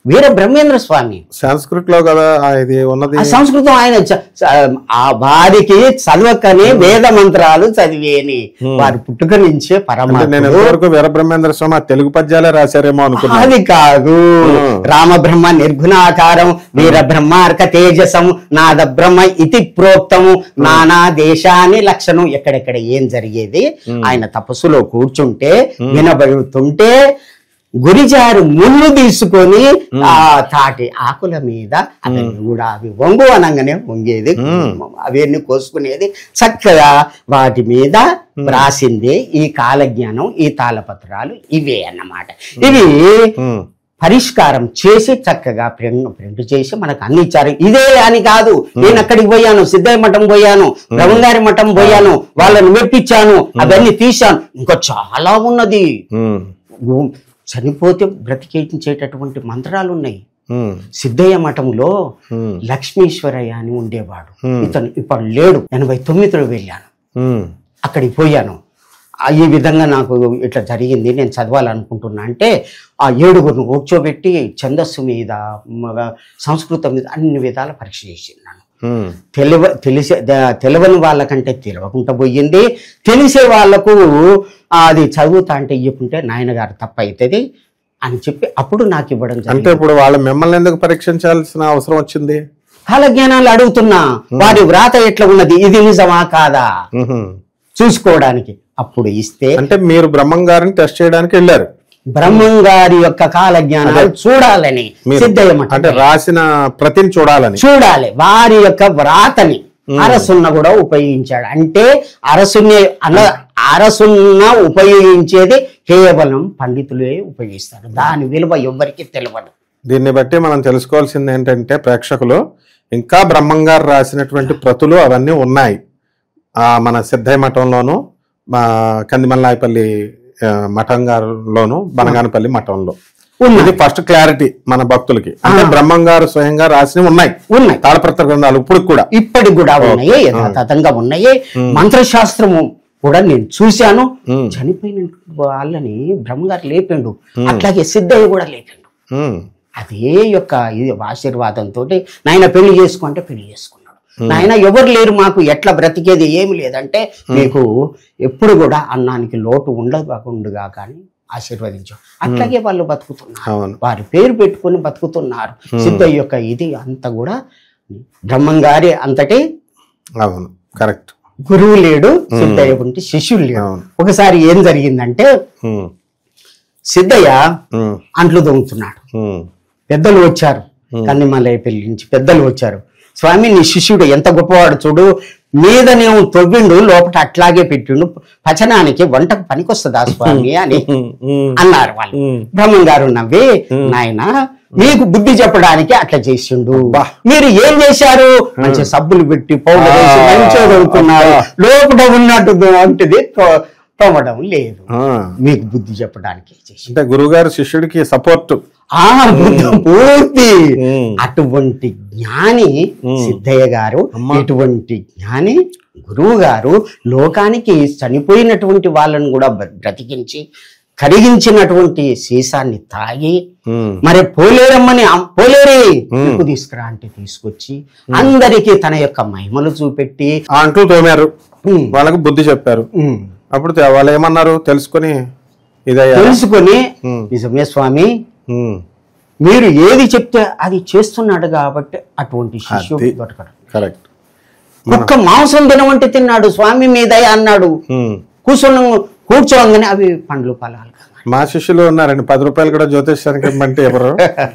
వీర బ్రహ్మేంద్ర స్వామి. సంస్కృత్ లో కదా ఇది ఉన్నది. సంస్కృతం ఆయన వారికి చదవకనే వేద మంత్రాలు చదివేని వారి పుట్టుక నుంచే పరమాత్మ. వీర బ్రహ్మేంద్ర స్వామి తెలుగు పద్యాలే రాశారేమో అనుకున్నా. అది కాదు. రామబ్రహ్మ నిర్గుణాకారం వీర బ్రహ్మార్క తేజసం నాద బ్రహ్మ ఇతి ప్రోక్తము నానా దేశాని లక్షణం. ఎక్కడెక్కడ ఏం జరిగేది ఆయన తపస్సులో కూర్చుంటే వినబడుతుంటే గురిజారు ముళ్ళు తీసుకొని ఆ తాటి ఆకుల మీద అవి కూడా అవి వంగు అనగానే వంగేది, అవన్నీ కోసుకునేది. చక్కగా వాటి మీద రాసిందే ఈ కాలజ్ఞానం, ఈ తాళపత్రాలు ఇవే అన్నమాట. ఇవి పరిష్కారం చేసి చక్కగా ప్రింట్ చేసి మనకు అన్ని ఇచ్చారు. ఇదే అని కాదు, నేను అక్కడికి పోయాను, సిద్ధయ్య మఠం పోయాను, బ్రహ్మంగారి మఠం పోయాను, వాళ్ళని మెప్పించాను, అవన్నీ తీశాను, ఇంకా చాలా ఉన్నది. చనిపోతే బ్రతికించేటటువంటి మంత్రాలు ఉన్నాయి. సిద్ధయ్య మఠంలో లక్ష్మీశ్వరయ్య అని ఉండేవాడు. ఇతను ఇప్పుడు లేడు. 89లో వెళ్ళాను, అక్కడికి పోయాను. ఈ విధంగా నాకు ఇట్లా జరిగింది, నేను చదవాలనుకుంటున్నా అంటే ఆ 7గురిని కూర్చోబెట్టి ఛందస్సు మీద సంస్కృతం మీద అన్ని విధాల పరీక్ష చేసినాను. తెలియని వాళ్ళకంటే తెలియకుండా పోయింది, తెలిసే వాళ్లకు అది చదువుతా అంటే ఇవ్వకుంటే నాయనగారు తప్ప అవుతుంది అని చెప్పి అప్పుడు నాకు ఇవ్వడం జరిగింది. అంటే ఇప్పుడు వాళ్ళు మిమ్మల్ని ఎందుకు పరీక్షించాల్సిన అవసరం వచ్చింది? కాలజ్ఞానాలు అడుగుతున్నా, వారి వ్రాత ఎట్లా ఉన్నది, ఇది నిజమా కాదా చూసుకోవడానికి. అప్పుడు ఇస్తే అంటే మీరు బ్రహ్మం గారిని టెస్ట్ చేయడానికి వెళ్ళారు. బ్రహ్మం గారి యొక్క కాలజ్ఞానాలు చూడాలని సిద్ధయ్య మఠం అంటే రాసిన ప్రతిని చూడాలి, వారి యొక్క వ్రాతని అరసున్న కూడా ఉపయోగించాడు. అంటే అరసున్న ఉపయోగించేది కేవలం పండితులే ఉపయోగిస్తారు, దాని విలువ ఎవ్వరికి తెలియదు. దీన్ని బట్టి మనం తెలుసుకోవాల్సింది ఏంటంటే ప్రేక్షకులు, ఇంకా బ్రహ్మంగారు రాసినటువంటి ప్రతులు అవన్నీ ఉన్నాయి మన సిద్ధయ్య మఠంలోను, కందిమల్లాయపల్లి మఠం గారులోను, బనగానపల్లి మఠంలో. ఇది ఫస్ట్ క్లారిటీ మన భక్తులకి. అంటే బ్రహ్మంగారు స్వయంగా రాసినవి ఉన్నాయి తాళపత్ర గ్రంథాలు ఇప్పటికి కూడా ఉన్నాయి, యథాతథంగా ఉన్నాయి. మంత్రశాస్త్రము కూడా నేను చూశాను. చనిపోయిన వాళ్ళని బ్రహ్మంగారు లేపిండు, అట్లాగే సిద్ధయ్య కూడా లేపిండు. అదే యొక్క ఇది ఆశీర్వాదంతో నాయన పెళ్లి చేసుకుంటే పెళ్లి చేసుకున్నాడు. నాయన ఎవరు లేరు మాకు, ఎట్లా బ్రతికేది ఏమి లేదంటే మీకు ఎప్పుడు కూడా అన్నానికి లోటు ఉండకుండా కానీ ఆశీర్వదించు. అట్లాగే వాళ్ళు బతుకుతున్నారు, వారి పేరు పెట్టుకుని బతుకుతున్నారు. సిద్ధయ్య యొక్క ఇది అంతా కూడా బ్రహ్మంగారి అంతటి కరెక్ట్. గురువు లేడు, సిద్ధయ్య ఉంటే శిష్యులు లేడు. ఒకసారి ఏం జరిగిందంటే సిద్ధయ్య అంట్లు దొంగతున్నాడు. పెద్దలు వచ్చారు, కన్నిమలై పెళ్లి నుంచి పెద్దలు వచ్చారు. స్వామి నీ శిష్యుడు ఎంత గొప్పవాడు చూడు, మీదనేమో తొవ్విండు, లోపల అట్లాగే పెట్టిండు, పచనానికి వంటకు పనికొస్తుందా స్వామి అని అన్నారు వాళ్ళు. బ్రహ్మం గారు నవ్వి, నాయన మీకు బుద్ధి చెప్పడానికి అట్లా చేసిండు, మీరు ఏం చేశారు, మంచి సబ్బులు పెట్టి పౌడర్ వేసి మంచిగా తోముతున్నారు, లోపల ఉన్నట్టు వంటిది తోమడం లేదు, మీకు బుద్ధి చెప్పడానికి అంటే గురువుగారు శిష్యుడికి సపోర్ట్ పూర్తి. అటువంటి జ్ఞాని సిద్ధయ్య గారు, ఇటువంటి జ్ఞాని గురువు గారు లోకానికి చనిపోయినటువంటి వాళ్ళను కూడా బ్రతికించి కరిగించినటువంటి సీసాన్ని తాగి మరి పోలేరమ్మని పోలేరే నీకు తీసుకురా అంటే తీసుకొచ్చి అందరికీ తన యొక్క మహిమలు చూపెట్టి అంటూ తోమారు, వాళ్ళకు బుద్ధి చెప్పారు. అప్పుడు వాళ్ళు ఏమన్నారు తెలుసుకొని నిజమే స్వామి మీరు ఏది చెప్తే అది చేస్తున్నాడు కాబట్టి అటువంటి శిష్యుడు దొరకడు. కరెక్ట్. ఒక్క మాంసం తినవంటే తిన్నాడు, స్వామి మీద అన్నాడు, కూర్చోగానే అవి పండ్లు ఫలాలు. మా శిష్యులు ఉన్నారండి, 10 రూపాయలు కూడా జ్యోతిష్యానికి ఇవ్వమంటే ఎవరు,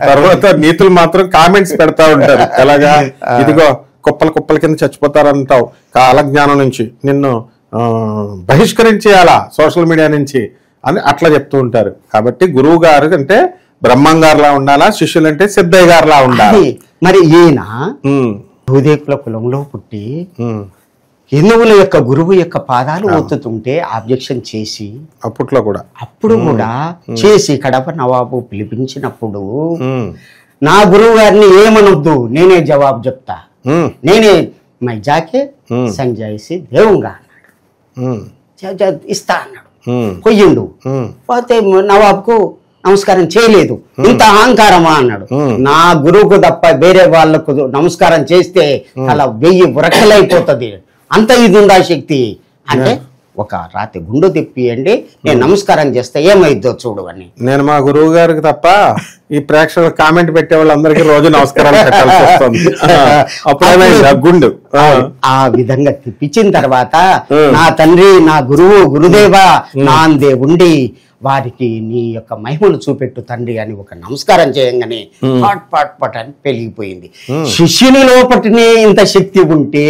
తర్వాత నీతులు మాత్రం కామెంట్స్ పెడతా ఉంటారు. ఎలాగా ఇదిగో కుప్పల కింద చచ్చిపోతారంటావు, కాలజ్ఞానం నుంచి నిన్ను బహిష్కరించేయాలా సోషల్ మీడియా నుంచి అని అట్లా చెప్తూ ఉంటారు. కాబట్టి గురువు గారు అంటే బ్రహ్మం గారులా ఉండాలా, శిష్యులు అంటే సిద్ధయ్య గారులా ఉండాలి. మరి ఈయన భూదేకుల కులంలో పుట్టి హిందువుల యొక్క గురువు యొక్క పాదాలు ఒత్తుతుంటే ఆబ్జెక్షన్ చేసి అప్పుడు కూడా చేసి కడప నవాబు పిలిపించినప్పుడు నా గురువు గారిని ఏమనొద్దు, నేనే జవాబు చెప్తా, నేనే మై జాకే సంజాయిసి దేవుంగా అన్నాడు, ఇస్తా అన్నాడు. కొయ్యిండు, పోతే నవాబ్కు నమస్కారం చేయలేదు. ఇంత అహంకారమా అన్నాడు. నా గురువుకు తప్ప వేరే వాళ్ళకు నమస్కారం చేస్తే అలా 1000 ఉరకలైపోతుంది, అంత ఇది ఉందా శక్తి అంటే ఒక రాత్రి గుండు తిప్పియండి, నేను నమస్కారం చేస్తే ఏమైద్దో చూడు అని. నేను మా గురువు గారికి తప్ప ఈ ప్రేక్షకులు కామెంట్ పెట్టే వాళ్ళందరికీ రోజు నమస్కారాలు పెట్టాల్సి వస్తుంది. గుండు ఆ విధంగా తిప్పించిన తర్వాత నా తండ్రి నా గురువు గురుదేవా నా అందే ఉండి వారికి నీ యొక్క మహిమను చూపెట్టు తండ్రి అని ఒక నమస్కారం చేయంగానే పాట్ అని పెరిగిపోయింది. శిష్యుని లోపటనే ఇంత శక్తి ఉంటే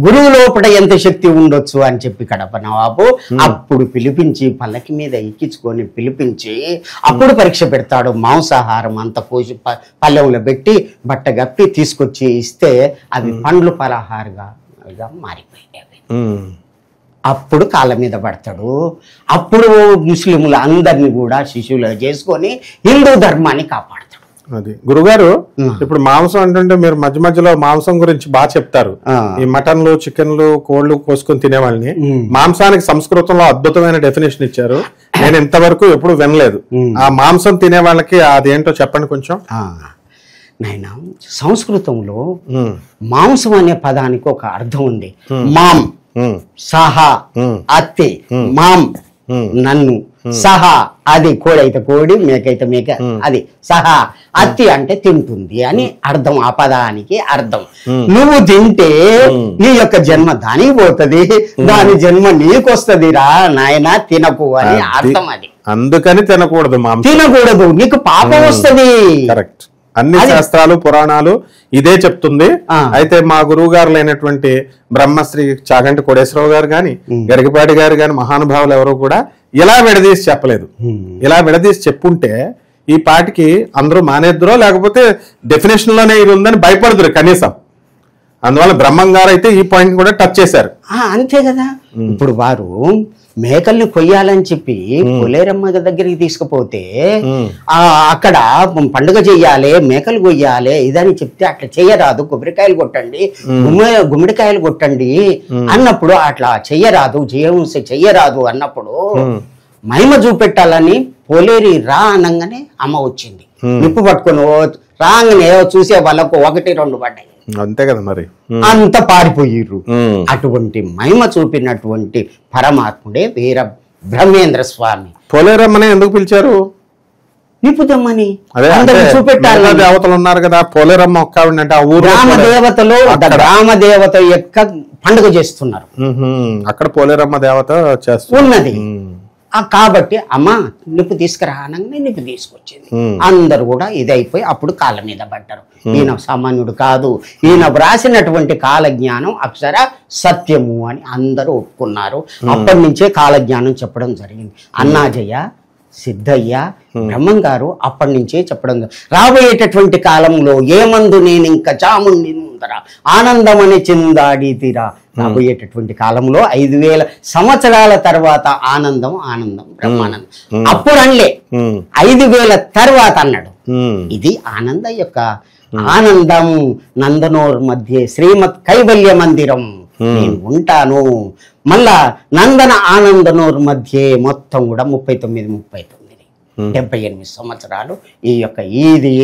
గురువు లోపల ఎంత శక్తి ఉండొచ్చు అని చెప్పి కడప నవాబు అప్పుడు పిలిపించి పల్లకి మీద ఎక్కించుకొని పిలిపించి అప్పుడు పరీక్ష పెడతాడు. మాంసాహారం అంత కోసి పల్లెంలో పెట్టి బట్ట గప్పి తీసుకొచ్చి ఇస్తే అవి పండ్లు పలహారుగా మారిపోయాయి. అప్పుడు కాళ్ళ మీద పడతాడు. అప్పుడు ముస్లింలు అందరినీ కూడా శిష్యులు చేసుకొని హిందూ ధర్మాన్ని కాపాడతాడు. అది గురుగారు. ఇప్పుడు మాంసం అంటుంటే మీరు మధ్య మధ్యలో మాంసం గురించి బాగా చెప్తారు. ఈ మటన్లు చికెన్లు కోళ్లు కోసుకొని తినేవాళ్ళని మాంసానికి సంస్కృతంలో అద్భుతమైన డెఫినేషన్ ఇచ్చారు. నేను ఇంతవరకు ఎప్పుడు వినలేదు. ఆ మాంసం తినే వాళ్ళకి అదేంటో చెప్పండి కొంచెం. నాయన సంస్కృతంలో మాంసం అనే పదానికి ఒక అర్థం ఉంది. మాం సహా అత్తి, మాం నన్ను, సహా అది కోడైతే కోడి మేకైతే మేక అది, సహా అత్తి అంటే తింటుంది అని అర్థం. ఆ పదానికి అర్థం నువ్వు తింటే నీ యొక్క జన్మ దానికి పోతుంది, దాని జన్మ నీకొస్తుంది రా నాయన తినకు అని అర్థం. అది అందుకని తినకూడదు, తినకూడదు, నీకు పాపం వస్తుంది. కరెక్ట్. అన్ని శాస్త్రాలు పురాణాలు ఇదే చెప్తుంది. అయితే మా గురువు గారు అయినటువంటి బ్రహ్మశ్రీ చాగంటి కోటేశ్వరరావు గారు గాని గరికపాటి గారు గాని మహానుభావులు ఎవరు కూడా ఇలా విడదీసి చెప్పలేదు. ఇలా విడదీసి చెప్పుంటే ఈ పాటికి అందరూ మానేద్దరో లేకపోతే డెఫినేషన్ లోనే ఇది ఉందని భయపడదురు కనీసం. అందువల్ల బ్రహ్మం గారు అయితే ఈ పాయింట్ కూడా టచ్ చేశారు. అంతే కదా. ఇప్పుడు వారు మేకల్ని కొయ్యాలని చెప్పి కొలేరమ్మ దగ్గరికి తీసుకుపోతే అక్కడ పండుగ చెయ్యాలి, మేకలు కొయ్యాలి ఇదని చెప్తే అట్లా చెయ్యరాదు, కొబ్బరికాయలు కొట్టండి, గుమ్మడికాయలు కొట్టండి అన్నప్పుడు అట్లా చెయ్యరాదు, చెయ్యరాదు అన్నప్పుడు మహిమ చూపెట్టాలని పోలేరి రా అనగానే అమ్మ వచ్చింది. నిప్పు పట్టుకొని రాగానే చూసే వాళ్ళకు 1-2 పడ్డాయి. అంతే కదా మరి, అంత పారిపోయిర్రు. అటువంటి మహిమ చూపినటువంటి పరమాత్ముడే వీర బ్రహ్మేంద్ర స్వామి. పోలేరమ్మని ఎందుకు పిలిచారు? నిపుదమ్మని చూపెట్టాలి. దేవతలు ఉన్నారు కదా, పోలేరమ్మ ఒక్క అంటే ఆ ఊరు గ్రామ దేవతలు గ్రామ దేవత యొక్క పండుగ చేస్తున్నారు. అక్కడ పోలేరమ్మ దేవత ఉన్నది. కాబట్టి అమ్మ నిప్పు తీసుకురా అనగానే నిప్పు తీసుకొచ్చింది. అందరు కూడా ఇదైపోయి అప్పుడు కాళ్ళ మీద పడ్డారు. ఈయన సామాన్యుడు కాదు, ఈయన వ్రాసినటువంటి కాలజ్ఞానం అక్షర సత్యము అని అందరూ ఒప్పుకున్నారు. అప్పటి నుంచే కాలజ్ఞానం చెప్పడం జరిగింది. అన్నాజయ్య, సిద్ధయ్య, బ్రహ్మం గారు అప్పటి నుంచే చెప్పడం రాబోయేటటువంటి కాలంలో ఏమందు నేను ఇంకా చాముండి ముందర ఆనందమని చిందాడి తీరా. రాబోయేటటువంటి కాలంలో 5000 సంవత్సరాల తర్వాత ఆనందం ఆనందం బ్రహ్మానందం. అప్పుడు అనలే, 5000 తర్వాత అన్నాడు. ఇది ఆనంద యొక్క ఆనందం. నందనోర్ మధ్య శ్రీమత్ కైవల్య మందిరం నేను ఉంటాను. మళ్ళా నందన ఆనందనోర్ మధ్య మొత్తం కూడా 39 78 సంవత్సరాలు ఈ యొక్క ఇది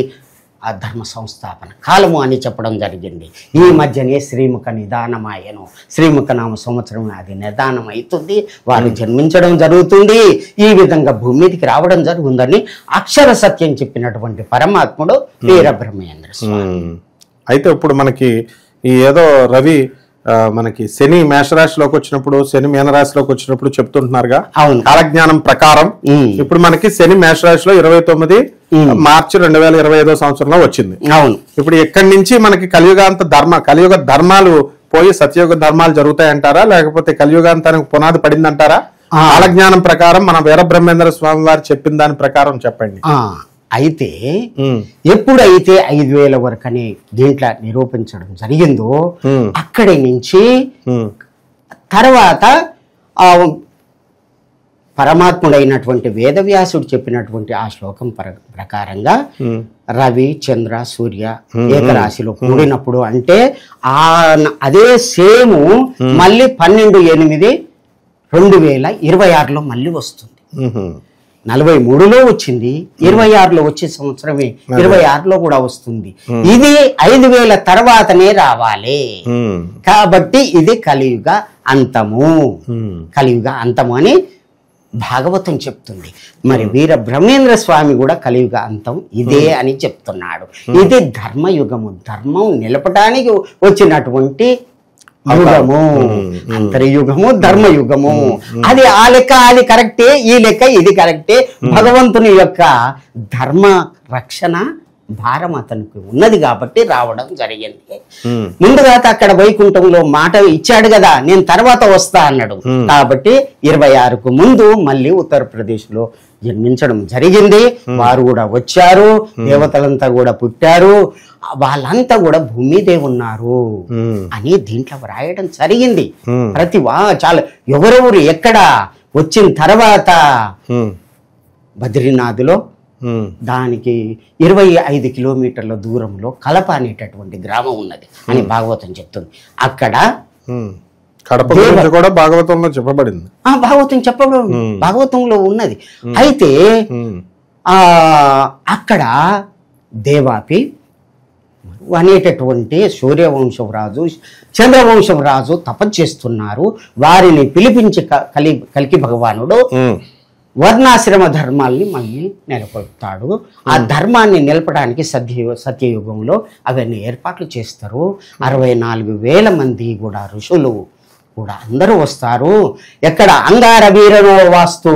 ఆ ధర్మ సంస్థాపన కాలము అని చెప్పడం జరిగింది. ఈ మధ్యనే శ్రీముఖ నిదానమాయను, శ్రీముఖ నామ సంవత్సరం అది నిదానం అవుతుంది, వారు జన్మించడం జరుగుతుంది, ఈ విధంగా భూమి మీదకి రావడం జరుగుతుందని అక్షర సత్యం చెప్పినటువంటి పరమాత్ముడు వీరబ్రహ్మేంద్ర స్వామి. అయితే ఇప్పుడు మనకి ఈ ఏదో రవి మనకి శని మేషరాశిలోకి వచ్చినప్పుడు, శని మీనరాశిలోకి వచ్చినప్పుడు చెప్తుంటున్నారుగా కాలజ్ఞానం ప్రకారం. ఇప్పుడు మనకి శని మేషరాశిలో 29 మార్చి 2025 సంవత్సరంలో వచ్చింది. ఇప్పుడు ఇక్కడి నుంచి మనకి కలియుగ ధర్మాలు పోయి సత్యయుగ ధర్మాలు జరుగుతాయంటారా, లేకపోతే కలియుగాంతానికి పునాది పడిందంటారా? కాలజ్ఞానం ప్రకారం మన వీరబ్రహ్మేంద్ర స్వామి వారు చెప్పిన దాని ప్రకారం చెప్పండి. అయితే ఎప్పుడైతే 5000 వరకు అని దీంట్లో నిరూపించడం జరిగిందో అక్కడి నుంచి తర్వాత పరమాత్ముడైనటువంటి వేదవ్యాసుడు చెప్పినటువంటి ఆ శ్లోకం ప్రకారంగా రవి, చంద్ర, సూర్య ఏకరాశిలో కూడినప్పుడు అంటే అదే సేము మళ్ళీ 12/8/2026లో మళ్ళీ వస్తుంది. 43లో వచ్చింది, 26లో వచ్చే సంవత్సరమే 26లో కూడా వస్తుంది. ఇది 5000 తర్వాతనే రావాలి. కాబట్టి ఇది కలియుగ అంతము, కలియుగ అంతము అని భాగవతం చెప్తుంది. మరి వీర బ్రహ్మేంద్ర స్వామి కూడా కలియుగ అంతం ఇదే అని చెప్తున్నాడు. ఇది ధర్మయుగము, ధర్మం నిలపడానికి వచ్చినటువంటి యుగము, అంతర్యుగము, ధర్మయుగము. అది ఆ లెక్క అది కరెక్టే, ఈ లెక్క ఇది కరెక్టే. భగవంతుని యొక్క ధర్మ రక్షణ భారం అతనికి ఉన్నది కాబట్టి రావడం జరిగింది. ముందుగా అక్కడ వైకుంఠంలో మాట ఇచ్చాడు కదా, నేను తర్వాత వస్తా అన్నాడు. కాబట్టి 26కు ముందు మళ్ళీ ఉత్తరప్రదేశ్ లో జన్మించడం జరిగింది. వారు కూడా వచ్చారు, దేవతలంతా కూడా పుట్టారు, వాళ్ళంతా కూడా భూమి మీదే ఉన్నారు అని దీంట్లో వ్రాయడం జరిగింది. ప్రతి చాలా ఎవరెవరు ఎక్కడ వచ్చిన తర్వాత బద్రీనాథ్లో దానికి 25 కిలోమీటర్ల దూరంలో కలప అనేటటువంటి గ్రామం ఉన్నది అని భాగవతం చెప్తుంది. అక్కడ కూడా భాగవతంలో చెప్పబడింది, భాగవతంలో ఉన్నది. అయితే అక్కడ దేవాపి అనేటటువంటి సూర్యవంశం రాజు, చంద్రవంశం రాజు తపస్చేస్తున్నారు. వారిని పిలిపించి కల్కి భగవానుడు వర్ణాశ్రమ ధర్మాల్ని మళ్ళీ నెలకొల్పుతాడు. ఆ ధర్మాన్ని నిలపడానికి సత్యయుగంలో అవన్నీ ఏర్పాట్లు చేస్తారు. 64,000 మంది కూడా ఋషులు కూడా అందరూ వస్తారు. ఎక్కడ అంగార వీరనో వాస్తు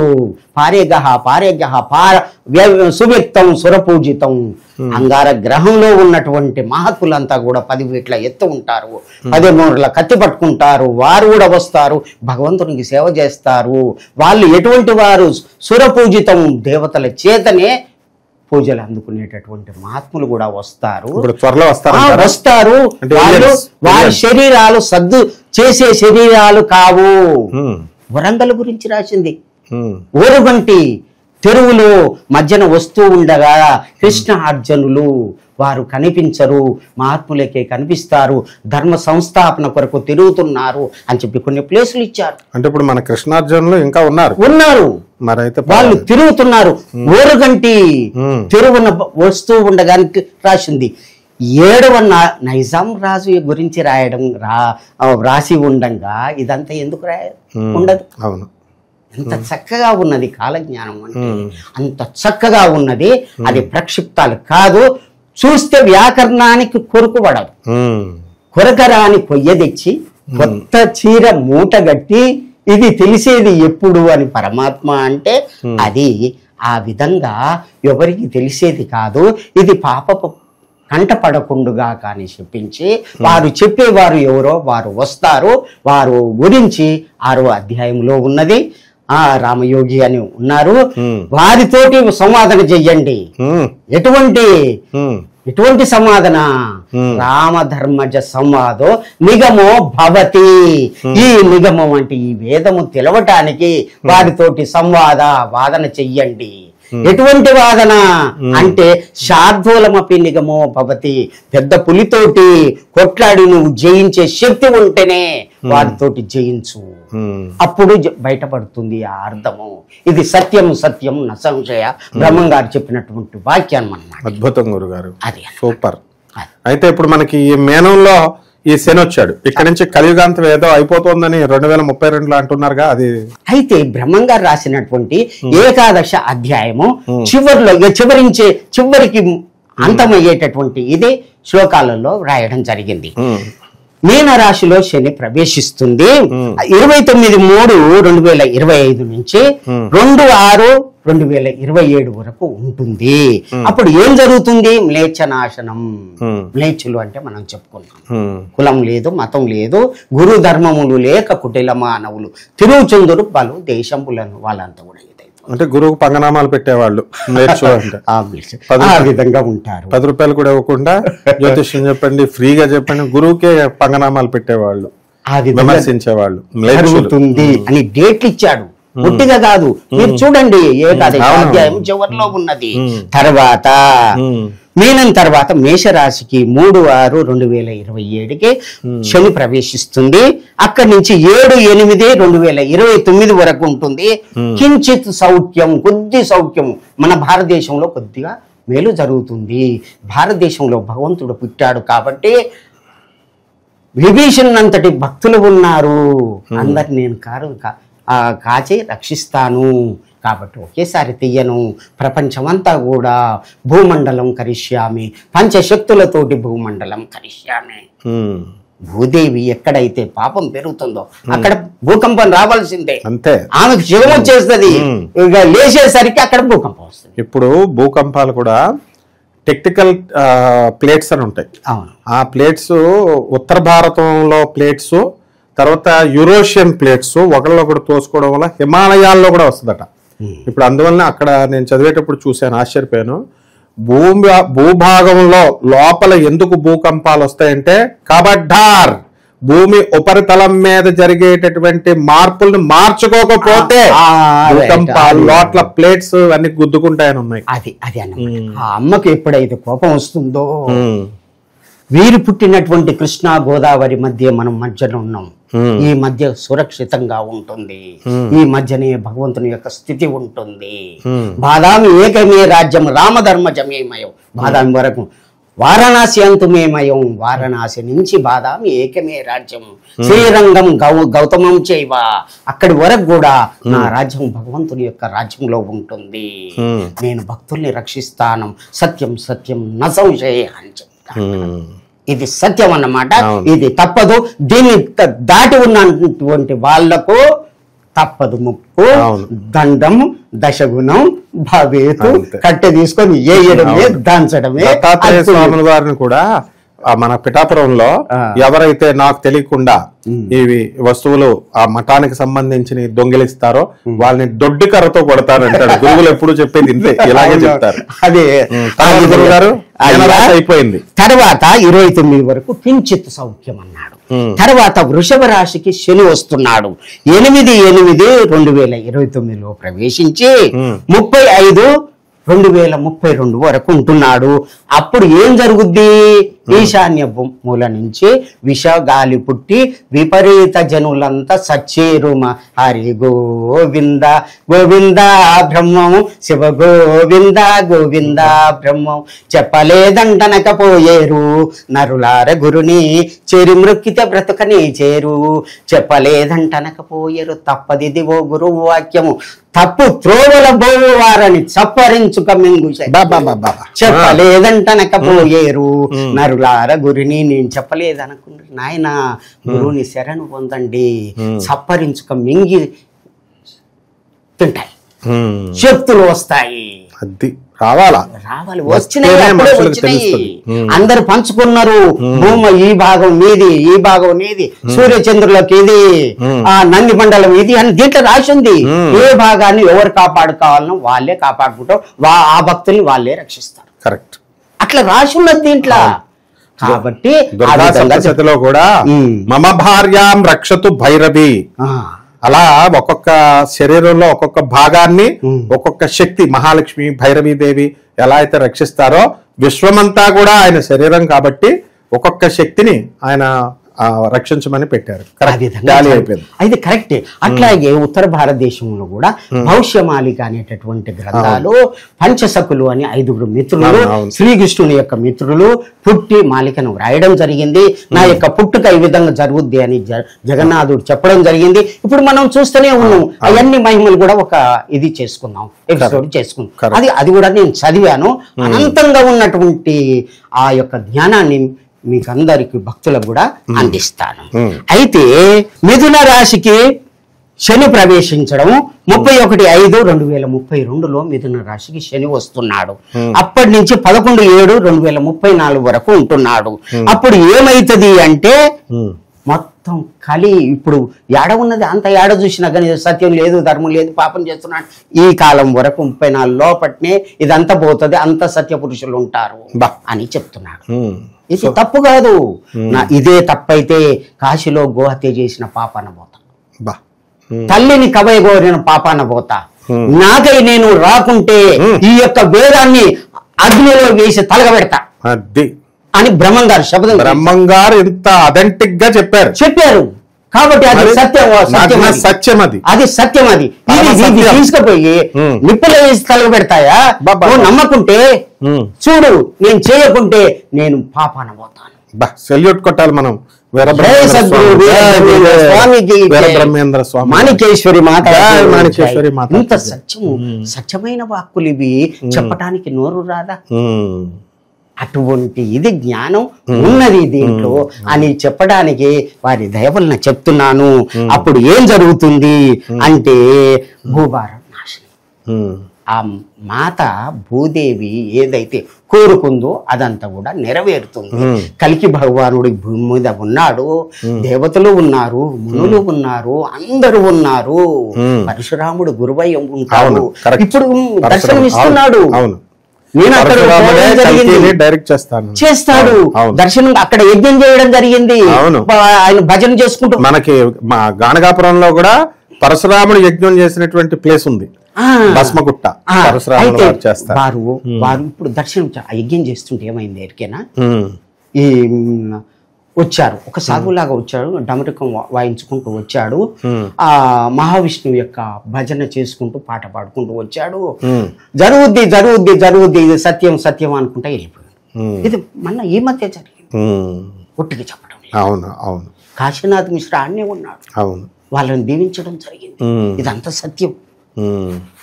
పారేగహ సువ్యక్తం సురపూజితం. అంగార గ్రహంలో ఉన్నటువంటి మహాత్ములంతా కూడా 10 ఫీట్ల ఎత్తు ఉంటారు, 13 కత్తి పట్టుకుంటారు. వారు కూడా వస్తారు, భగవంతునికి సేవ చేస్తారు. వాళ్ళు ఎటువంటి వారు? సురపూజితం, దేవతల చేతనే పూజలు అందుకునేటటువంటి మహాత్ములు కూడా వస్తారు. వస్తారు. వారి శరీరాలు సద్దు చేసే శరీరాలు కావు. వరంగల్ గురించి రాసింది. ఓరుగంటి తెరువులో మధ్యన వస్తూ ఉండగా కృష్ణ అర్జునులు వారు కనిపించరు, మహాత్ములకే కనిపిస్తారు, ధర్మ సంస్థాపన కొరకు తిరుగుతున్నారు అని చెప్పి కొన్ని ప్లేసులు ఇచ్చారు. అంటే ఇప్పుడు మన కృష్ణార్జునులు ఇంకా ఉన్నారు, మరైతే వాళ్ళు తిరుగుతున్నారు. ఓరుగంటి తెరువున వస్తూ ఉండగానికి రాసింది. 7వ నైజాం రాజు గురించి రాసి ఉండంగా ఇదంతా ఎందుకు ఉండదు? ఎంత చక్కగా ఉన్నది కాలజ్ఞానం అంటే, అంత చక్కగా ఉన్నది. అది ప్రక్షిప్తాలు కాదు, చూస్తే వ్యాకరణానికి కొరకుపడదు. కొరకరాని పొయ్య తెచ్చి కొత్త చీర మూట గట్టి ఇది తెలిసేది ఎప్పుడు అని పరమాత్మ అంటే అది ఆ విధంగా ఎవరికి తెలిసేది కాదు. ఇది పాపపు కంటపడకుండుగా కానీ చెప్పించి వారు చెప్పేవారు ఎవరో వారు వస్తారు. వారు గురించి 6వ అధ్యాయంలో ఉన్నది. రామయోగి అని ఉన్నారు, వారితోటి సంవాదన చెయ్యండి. ఎటువంటి సమాధాన? రామధర్మజ సంవాదో నిగమో భవతి. ఈ నిగమం అంటే ఈ వేదము తెలవటానికి వారితోటి వాదన చెయ్యండి. ఎటువంటి వాదన అంటే శార్దూలమపి నిగమో భవతి. పెద్ద పులితోటి కొట్లాడి నువ్వు జయించే శక్తి ఉంటేనే వారితోటి జయించు, అప్పుడు బయటపడుతుంది ఆ అర్థము. ఇది సత్యం సత్యం న సంశయ బ్రహ్మం గారు చెప్పినటువంటి వాక్యాన్ని అన్నమాట. అద్భుతం గురుగారు, అది సూపర్. అయితే ఇప్పుడు మనకి ఈ మేనంలో ఈ శని వచ్చాడు, ఇక్కడ నుంచి కలియుగాంతం ఏదో అయిపోతుందని 2032లో అంటున్నారుగా, అది అయితే బ్రహ్మం గారు రాసినటువంటి ఏకాదశ అధ్యాయము చివరికి అంతమయ్యేటటువంటి ఇదే శ్లోకాలలో రాయడం జరిగింది. మీన రాశిలో శని ప్రవేశిస్తుంది 29/3/2025 నుంచి 2/6/2027 వరకు ఉంటుంది. అప్పుడు ఏం జరుగుతుంది? మ్లేచ్ఛనాశనం. మ్లేచ్చులు అంటే మనం చెప్పుకున్నాం, కులం లేదు, మతం లేదు, గురు ధర్మములు లేక కుటిల మానవులు తిరుగుచుందురు పలు దేశములను. వాళ్ళంతా కూడా అంటే గురువుకు పంగనామాలు పెట్టేవాళ్ళు ఆ విధంగా ఉంటారు. 10 రూపాయలు కూడా ఇవ్వకుండా జ్యోతిష్యం చెప్పండి, ఫ్రీగా చెప్పండి, గురువుకే పంగనామాలు పెట్టేవాళ్ళు, విమర్శించేవాళ్ళు. జరుగుతుంది అని డేట్లు ఇచ్చాడు, పుట్టిగా కాదు. మీరు చూడండి ఏకాదశి అధ్యాయం చివరిలో ఉన్నది. తర్వాత మీనం తర్వాత మేషరాశికి 3/6/2027కి శని ప్రవేశిస్తుంది. అక్కడి నుంచి 7/8/2029 వరకు ఉంటుంది. కించిత్ సౌఖ్యం, కొద్ది సౌఖ్యం. మన భారతదేశంలో కొద్దిగా మేలు జరుగుతుంది. భారతదేశంలో భగవంతుడు పుట్టాడు కాబట్టి విభీషణ్ అంతటి భక్తులు ఉన్నారు. అందరు నేను కాచి రక్షిస్తాను కాబట్టి ఒకేసారి తీయను. ప్రపంచమంతా కూడా భూమండలం కరిష్యామి, పంచశక్తులతోటి భూమండలం కరిష్యామి. భూదేవి ఎక్కడైతే పాపం పెరుగుతుందో అక్కడ భూకంపం రావాల్సిందే, అంతే. ఆమెకు శివం వచ్చేస్తుంది, ఇక లేచేసరికి అక్కడ భూకంపం వస్తుంది. ఇప్పుడు భూకంపాలు కూడా టెక్టికల్ ప్లేట్స్ అని ఉంటాయి. ఆ ప్లేట్స్ ఉత్తర భారతంలో ప్లేట్స్, తర్వాత యూరోషియన్ ప్లేట్స్ ఒకళ్ళొకడు తోసుకోవడం వల్ల హిమాలయాల్లో కూడా వస్తుందట. ఇప్పుడు అందువల్ల అక్కడ నేను చదివేటప్పుడు చూశాను, ఆశ్చర్యపోయాను. భూభాగంలో లోపల ఎందుకు భూకంపాలు వస్తాయంటే కబడ్డార్, భూమి ఉపరితలం మీద జరిగేటటువంటి మార్పుల్ని మార్చుకోకపోతే భూకంపాలు లోట్ల ప్లేట్స్ అన్ని గుద్దుకుంటాయని ఉన్నాయి. అది ఆ అమ్మకి ఎప్పుడైతే కోపం వస్తుందో, వీరు పుట్టినటువంటి కృష్ణా గోదావరి మధ్య మనం మధ్యలో ఉన్నాం. ఈ మధ్య సురక్షితంగా ఉంటుంది, ఈ మధ్యనే భగవంతుని యొక్క స్థితి ఉంటుంది. బాదామి ఏకమే రాజ్యం రామధర్మజమేమయం. బాదామి వరకు వారణాసి అంతుమేమయం, వారణాసి నుంచి బాదామి ఏకమే రాజ్యం. శ్రీరంగం గౌతమం చేయవ, అక్కడి వరకు కూడా నా రాజ్యం భగవంతుని యొక్క రాజ్యంలో ఉంటుంది. నేను భక్తుల్ని రక్షిస్తాను, సత్యం సత్యం న సంశయ అని చెప్తాను. ఇది సత్యం అన్నమాట, ఇది తప్పదు. దీన్ని దాటి ఉన్నటువంటి వాళ్లకు తప్పదు ముక్కు, దండం, దశగుణం, భవేతు, కట్టె తీసుకొని ఏయడమే, దంచడమే. స్వాముల వారిని కూడా మన పిఠాపురంలో ఎవరైతే నాకు తెలియకుండా ఇవి వస్తువులు ఆ మఠానికి సంబంధించి దొంగిలిస్తారో వాళ్ళని దొడ్డి కర్రతో కొడతారంటాడు గురువులు. ఎప్పుడు చెప్పేది ఇంతే, ఇలాగే చెప్తారు. అదే గారు అయిపోయింది. తర్వాత 29 వరకు కించిత్ సౌఖ్యం అన్నాడు. తర్వాత వృషభ రాశికి శని వస్తున్నాడు. 8/8/2029లో ప్రవేశించి 35/2032 వరకు ఉంటున్నాడు. అప్పుడు ఏం జరుగుద్ది? ఈశాన్య మూల నుంచి విష గాలి పుట్టి విపరీత జనులంతా సచ్చేరుమ. హరి గోవింద గోవింద బ్రహ్మము, శివ గోవింద గోవింద బ్రహ్మం. చెప్పలేదంటనకపోయేరు నరులార గురుని, చేరి మృక్కితే బ్రతుకని చేరు. చెప్పలేదంటనకపోయేరు, తప్పదిదివో గురువు వాక్యము. తప్పు త్రోవల బోవు వారని చప్పరించుక మింగు. చెప్పలేదంటనకపోయేరు నరు వారులారా గురిని నేను చెప్పలేదు అనుకుంటే నాయన గురువుని శరణు పొందండి, సప్పరించుక మింగి తింటాయి, శక్తులు వస్తాయి. అది రావాలి వచ్చినాయి, అందరు పంచుకున్నారు. భూమి ఈ భాగం మీది, ఈ భాగం నీది, సూర్యచంద్రులకు ఇది, ఆ నంది మండలం ఇది అని దీంట్లో రాసింది. ఏ భాగాన్ని ఎవరు కాపాడుకోవాలనో వాళ్ళే కాపాడుకుంటారు, ఆ భక్తుల్ని వాళ్ళే రక్షిస్తారు. కరెక్ట్, అట్లా రాసి ఉన్నది దీంట్లో. కాబట్టి దుర్గా సప్తశతిలో కూడా మమ భార్యాం రక్షతు భైరవి, అలా ఒక్కొక్క శరీరంలో ఒక్కొక్క భాగాన్ని ఒక్కొక్క శక్తి మహాలక్ష్మి భైరవీదేవి ఎలా అయితే రక్షిస్తారో విశ్వమంతా కూడా ఆయన శరీరం కాబట్టి ఒక్కొక్క శక్తిని ఆయన రక్షించమని పెట్టారు. అది కరెక్టే. అట్లాగే ఉత్తర భారతదేశంలో కూడా భవిష్యమాలిక అనేటటువంటి గ్రంథాలు, పంచసకులు అని 5 మిత్రులు, శ్రీకృష్ణుని యొక్క మిత్రులు పుట్టి మాలికను వ్రాయడం జరిగింది. నా యొక్క పుట్టుక ఈ విధంగా జరుగుద్ది అని జగన్నాథుడు చెప్పడం జరిగింది. ఇప్పుడు మనం చూస్తూనే ఉన్నాం. అవన్నీ మహిమలు కూడా ఒక ఇది చేసుకున్నాం, ఎపిసోడ్ చేసుకున్నాం. అది కూడా నేను చదివాను. అనంతంగా ఉన్నటువంటి ఆ యొక్క జ్ఞానాన్ని మీకు అందరికి భక్తులకు కూడా అందిస్తాను. అయితే మిథున రాశికి శని ప్రవేశించడం 31/5/2032లో మిథున రాశికి శని వస్తున్నాడు. అప్పటి నుంచి 11/7/2034 వరకు ఉంటున్నాడు. అప్పుడు ఏమైతుంది అంటే మొత్తం కలి ఇప్పుడు ఏడ ఉన్నది అంత ఏడ చూసినా కానీ సత్యం లేదు, ధర్మం లేదు, పాపం చేస్తున్నాడు. ఈ కాలం వరకు 34 లోపట్నే ఇదంతా పోతుంది, అంత సత్య పురుషులు ఉంటారు అని చెప్తున్నాడు. ఇది తప్పు కాదు. ఇదే తప్పైతే కాశీలో గోహత్య చేసిన పాపాన పోతా, తల్లిని కవయగోరిన పాపాన పోతా, నాకై నేను రాకుంటే ఈ యొక్క వేదాన్ని అగ్నిలో వేసి తలగబెడతా అని బ్రహ్మంగారు శబ్దం, బ్రహ్మంగారు ఇంత అథెంటిక్ గా చెప్పారు. కాబట్టి అది సత్యం, అది సత్యం. అది తీసుకుపోయి నిప్పులో వేసి తలగబెడతాయా? నమ్మకుంటే చూడు, నేను చేయకుంటే నేను పాపాన పోతాను. సెల్యూట్ కొట్టాలి మనం. మాణికేశ్వరి మాత, ఇంత సత్యమైన వాక్కులు ఇవి చెప్పటానికి నోరు రాదా? అటువంటి ఇది జ్ఞానం ఉన్నది దీంట్లో అని చెప్పడానికి వారి దయ వలన చెప్తున్నాను. అప్పుడు ఏం జరుగుతుంది అంటే భూభారం నాశనం. ఆ మాత భూదేవి ఏదైతే కోరుకుందో అదంతా కూడా నెరవేరుతుంది. కలికి భగవానుడు భూమి మీద ఉన్నాడు, దేవతలు ఉన్నారు, మునులు ఉన్నారు, అందరూ ఉన్నారు. పరశురాముడు గురువయ్య ఉంటాడు. ఇప్పుడు దర్శనం ఇస్తున్నాడు. నేను అక్కడ చేస్తాడు దర్శనం, అక్కడ యజ్ఞం చేయడం జరిగింది. ఆయన భజన చేసుకుంటూ మనకి మా గానగాపురంలో కూడా పరశురాముడు యజ్ఞం చేసినటువంటి ప్లేస్ ఉంది, భస్మగుట్ట. వారు ఇప్పుడు దర్శనం యజ్ఞం చేస్తుంటే ఏమైంది ఎరికేనా? ఈ వచ్చారు, ఒక సాధువులాగా వచ్చాడు, డమరుకం వాయించుకుంటూ వచ్చాడు. ఆ మహావిష్ణువు యొక్క భజన చేసుకుంటూ పాట పాడుకుంటూ వచ్చాడు. జరుగుద్ది జరుగుద్ది జరుగుద్ది, ఇది సత్యం సత్యం అనుకుంటా వెళ్ళిపోయాడు. ఇది మొన్న ఈ మధ్య జరిగింది, ఒట్టిగా చెప్పడం. అవును అవును, కాశీనాథ్ మిశ్రా అన్నే ఉన్నాడు. అవును, వాళ్ళని దీవించడం జరిగింది. ఇదంతా సత్యం,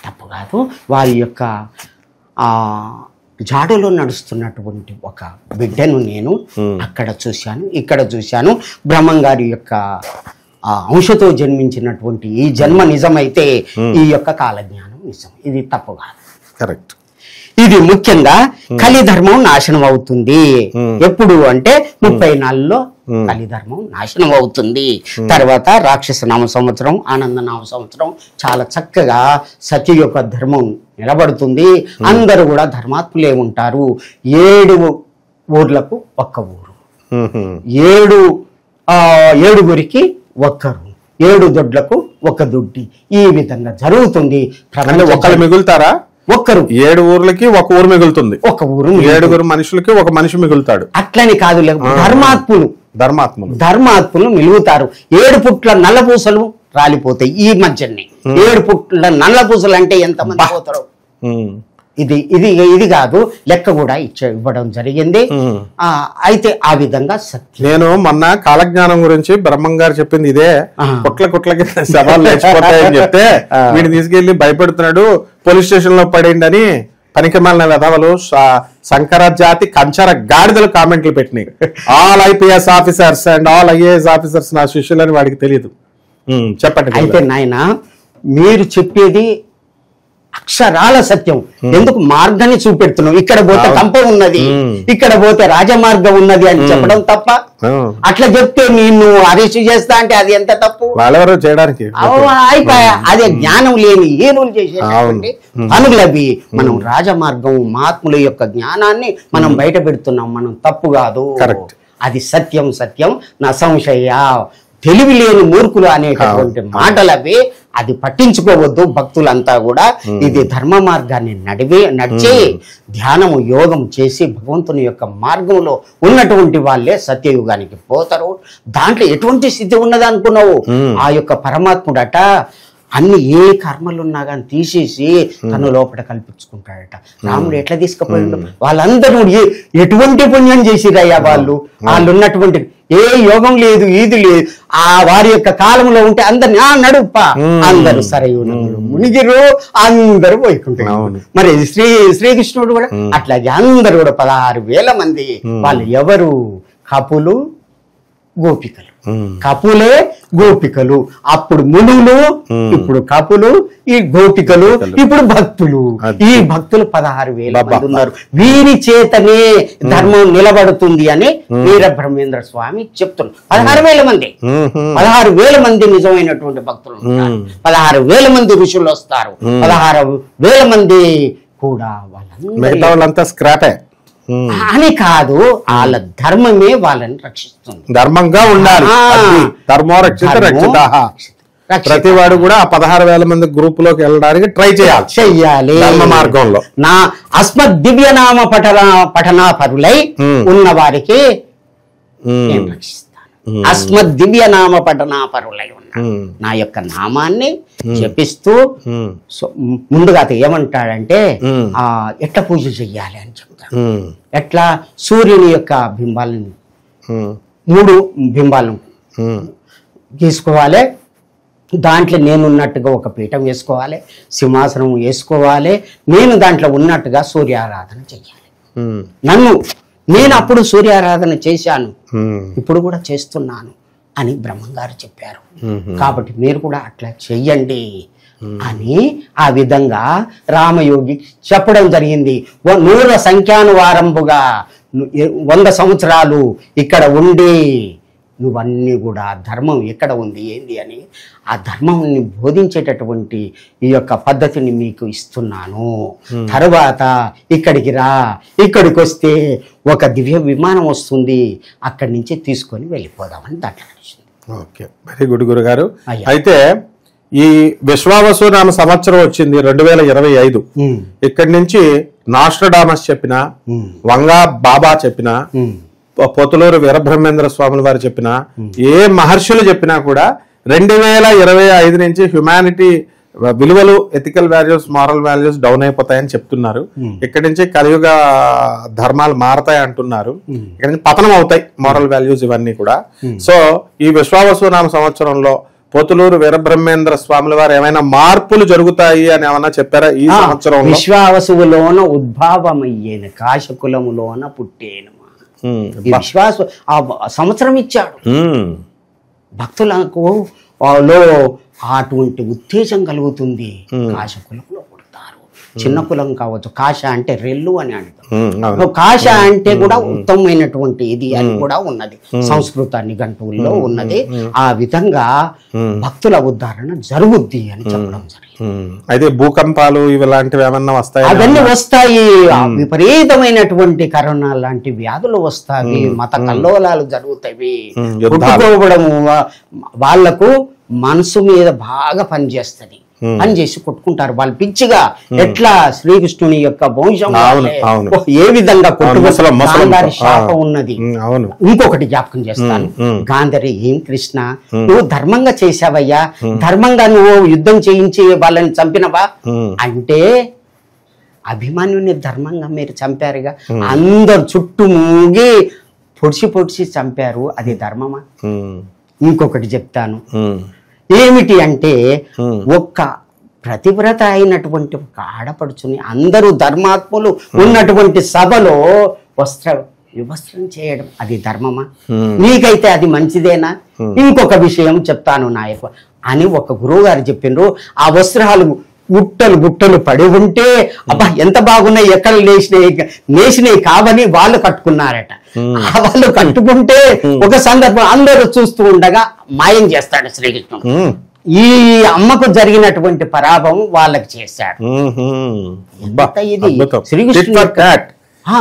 తప్పు కాదు. వారి యొక్క ఆ జాడలో నడుస్తున్నటువంటి ఒక బిడ్డను నేను అక్కడ చూశాను, ఇక్కడ చూశాను. బ్రహ్మంగారి యొక్క అంశతో జన్మించినటువంటి ఈ జన్మ నిజమైతే ఈ యొక్క కాలజ్ఞానం నిజం, ఇది తప్పు కాదు. కరెక్ట్. ఇది ముఖ్యంగా కలిధర్మం నాశనం అవుతుంది. ఎప్పుడు అంటే 34లో కలిధర్మం నాశనం అవుతుంది. తర్వాత రాక్షస నామ సంవత్సరం, ఆనంద నామ సంవత్సరం చాలా చక్కగా సత్య యొక్క ధర్మం నిలబడుతుంది. అందరూ కూడా ధర్మాత్ములే ఉంటారు. 7 ఊర్లకు ఒక్క ఊరు, 7 ఒక్కరు, 7 దొడ్లకు ఒక దొడ్డి, ఈ విధంగా జరుగుతుంది. ఒకరు మిగులుతారా? ఒక్కరు. 7 ఊర్లకి ఒక ఊరు మిగులుతుంది, ఒక ఊరు. 7 మనుషులకి ఒక మనిషి మిగులుతాడు. అట్లని కాదు, ధర్మాత్ములు మిలుగుతారు. 7 పుట్ల నల్లపూసలు రాలిపోతాయి ఈ మధ్యనే. 7 పుట్ల నల్లపూసలు అంటే ఎంతమంది పోతారు? ఇది కాదు, లెక్క కూడా ఇవ్వడం జరిగింది. అయితే ఆ విధంగా సత్యం. నేను మొన్న కాలజ్ఞానం గురించి బ్రహ్మంగారు చెప్పింది ఇదే. కుట్లకి శవాలు లేచిపోతాయని చెప్తే వీడిని తీసుకెళ్లి భయపెడుతున్నాడు, పోలీస్ స్టేషన్ లో పడేయండి అని పనికిమాలిన వెధవలు శంకర జాతి కంచర గాడిదలు కామెంట్లు పెట్టినాయి. All IPS officers and all IAS officers నా శిష్యులని వాడికి తెలియదు. చెప్పండి. అయితే నాయన మీరు చెప్పేది అక్షరాల సత్యం. ఎందుకు మార్గాన్ని చూపెడుతున్నావు? ఇక్కడ పోతే కంప ఉన్నది, ఇక్కడ పోతే రాజమార్గం ఉన్నది అని చెప్పడం తప్ప? అట్లా చెప్తే నిన్ను అరెస్ట్ చేస్తా అంటే అది ఎంత తప్పు? వాళ్ళెవరో చేయడానికి అయిపోయా. అదే జ్ఞానం లేని ఏనులు చేసేటువంటి పనులు అవి. మనం రాజమార్గం మహాత్ముల యొక్క జ్ఞానాన్ని మనం బయట పెడుతున్నాం. మనం తప్పు కాదు, అది సత్యం. సత్యం నా సంశయ. తెలివి లేని మూర్ఖులు అనేటటువంటి మాటలు అవి. అది పట్టించుకోవద్దు భక్తులంతా కూడా. ఇది ధర్మ మార్గాన్ని నడిచి ధ్యానము యోగం చేసి భగవంతుని యొక్క మార్గంలో ఉన్నటువంటి వాళ్ళే సత్యయుగానికి పోతారు. దాంట్లో ఎటువంటి స్థితి ఉన్నది అనుకున్నావు? ఆ యొక్క పరమాత్ముడట అన్ని ఏ కర్మలున్నా కానీ తీసేసి తన లోపల కల్పించుకుంటాడట. రాముడు ఎట్లా తీసుకుపోయాడు? వాళ్ళందరూ ఎటువంటి పుణ్యం చేసిరయ్యా వాళ్ళు ఉన్నటువంటి ఏ యోగం లేదు, ఈది లేదు. ఆ వారి యొక్క కాలంలో ఉంటే అందరిని నడుప్ప అందరూ సరయునములు మునిగిరు, అందరూ పోయికుంటారు. మరి శ్రీకృష్ణుడు కూడా అట్లాగే అందరూ కూడా 16,000 మంది. వాళ్ళు ఎవరు? కపులు, గోపికలు. కపులే గోపికలు. అప్పుడు మునులు, ఇప్పుడు కపులు, ఈ గోపికలు, ఇప్పుడు భక్తులు. ఈ భక్తులు 16,000 మంది ఉన్నారు. వీరి చేతనే ధర్మం నిలబడుతుంది అని వీరబ్రహ్మేంద్ర స్వామి చెప్తున్నారు. 16,000 మంది, 16,000 మంది నిజమైనటువంటి భక్తులు ఉంటారు. 16,000 మంది ఋషులు వస్తారు. 16,000 మంది కూడా వాళ్ళంతా స్క్రాపే అని కాదు, వాళ్ళ ధర్మమే వాళ్ళని రక్షిస్తుంది. ధర్మంగా ఉండాలి. ధర్మో రక్షిత రక్షితాః. ప్రతి వాడు కూడా ఆ 16,000 మంది గ్రూప్ లోకి వెళ్ళడానికి ట్రై చేయాలి ధర్మ మార్గంలో. నా అస్మద్ దివ్యనామ పఠనా పరులై ఉన్న వారికి నేను రక్షిస్తాను. అస్మద్ దివ్యనామ పఠనా పరులై ఉన్న నా యొక్క నామాన్ని జపిస్తూ ముందుగా ఏమంటాడంటే ఎట్లా పూజ చెయ్యాలి అని చెప్తాడు. ఎట్లా? సూర్యుని యొక్క బింబాలను 3 బింబాలను గీసుకోవాలి. దాంట్లో నేనున్నట్టుగా ఒక పీఠం వేసుకోవాలి, సింహాసనం వేసుకోవాలి. నేను దాంట్లో ఉన్నట్టుగా సూర్యారాధన చెయ్యాలి. నేను అప్పుడు సూర్యారాధన చేశాను, ఇప్పుడు కూడా చేస్తున్నాను అని బ్రహ్మంగారు చెప్పారు. కాబట్టి మీరు కూడా అట్లా చెయ్యండి అని ఆ విధంగా రామయోగి చెప్పడం జరిగింది. 100 సంఖ్యానువారంబుగా 100 సంవత్సరాలు ఇక్కడ ఉండి నువ్వన్నీ కూడా ధర్మం ఎక్కడ ఉంది ఏంది అని ఆ ధర్మాన్ని బోధించేటటువంటి ఈ యొక్క పద్ధతిని మీకు ఇస్తున్నాను. తర్వాత ఇక్కడికి రా, ఇక్కడికి వస్తే ఒక దివ్య విమానం వస్తుంది, అక్కడి నుంచి తీసుకొని వెళ్ళిపోదామని దాంట్లో నడిచింది. ఓకే, వెరీ గుడ్ గురుగారు. అయితే ఈ విశ్వావసు నామ సంవత్సరం వచ్చింది 2025. ఇక్కడి నుంచి నాస్ట్రడామస్ చెప్పిన, వంగా బాబా చెప్పిన, పొతులూరు వీరబ్రహ్మేంద్ర స్వాముల వారు చెప్పిన, ఏ మహర్షులు చెప్పినా కూడా 2025 నుంచి హ్యుమానిటీ విలువలు, ethical values, moral values down అయిపోతాయని చెప్తున్నారు. ఇక్కడి నుంచి కలియుగ ధర్మాలు మారతాయి అంటున్నారు. ఇక్కడ నుంచి పతనం అవుతాయి మారల్ వాల్యూస్ ఇవన్నీ కూడా. సో ఈ విశ్వావసు నామ సంవత్సరంలో పొతులూరు వీరబ్రహ్మేంద్ర స్వాముల వారు ఏమైనా మార్పులు జరుగుతాయి అని ఏమన్నా చెప్పారా ఈ సంవత్సరం? విశ్వావసువులోన ఉద్భావమయ్యేను, కాశకులములోన పుట్టేను. విశ్వాస ఆ సంవత్సరం ఇచ్చాడు భక్తులకు. అటువంటి ఉత్తేజం కలుగుతుంది. కాశకులంలో పుడతారు. చిన్న కులం కావచ్చు. కాశ అంటే రెల్లు అని అంటారు. కాశ అంటే కూడా ఉత్తమమైనటువంటి ఇది అని కూడా ఉన్నది, సంస్కృత నిఘంటువుల్లో ఉన్నది. ఆ విధంగా భక్తుల ఉద్ధరణ జరుగుద్ది అని చెప్పడం జరిగింది. అయితే భూకంపాలు ఇలాంటివి ఏమన్నా వస్తాయి? అవన్నీ వస్తాయి. విపరీతమైనటువంటి కరోనా లాంటి వ్యాధులు వస్తాయి. మత కల్లోలాలు జరుగుతాయి. కొట్టుకోవడము, వాళ్లకు మనసు మీద బాగా పనిచేస్తుంది. పని చేసి కొట్టుకుంటారు వాళ్ళు పిచ్చిగా. ఎట్లా శ్రీకృష్ణుని యొక్క వంశం ఏ విధంగా గాంధారి శాపం ఉన్నది. ఇంకొకటి జ్ఞాపకం చేస్తాను. గాంధారి, ఏం కృష్ణ నువ్వు ధర్మంగా చేసావయ్యా, ధర్మంగా నువ్వు యుద్ధం చేయించి వాళ్ళని చంపినవా అంటే, అభిమన్యుని ధర్మంగా మీరు చంపారుగా, అందరు చుట్టూ మూగి పొడిచి పొడిచి చంపారు, అది ధర్మమా? ఇంకొకటి చెప్తాను. ఏమిటి అంటే, ఒక్క ప్రతివ్రత అయినటువంటి ఒక ఆడపడుచుని అందరూ ధర్మాత్ములు ఉన్నటువంటి సభలో వివస్త్రం చేయడం అది ధర్మమా? నీకైతే అది మంచిదేనా? ఇంకొక విషయం చెప్తాను నాయకు అని ఒక గురువు గారు చెప్పిండ్రు. ఆ వస్త్రాలు గుట్టలు పడి ఉంటే అబ్బా ఎంత బాగున్నాయి, ఎక్కడ నేసినాయి కావని వాళ్ళు కట్టుకున్నారట. వాళ్ళు కట్టుకుంటే ఒక సందర్భం అందరూ చూస్తూ ఉండగా మాయం చేస్తాడు శ్రీకృష్ణుడు. ఈ అమ్మకు జరిగినటువంటి పరాభవం వాళ్ళకి చేశాడు. ఇది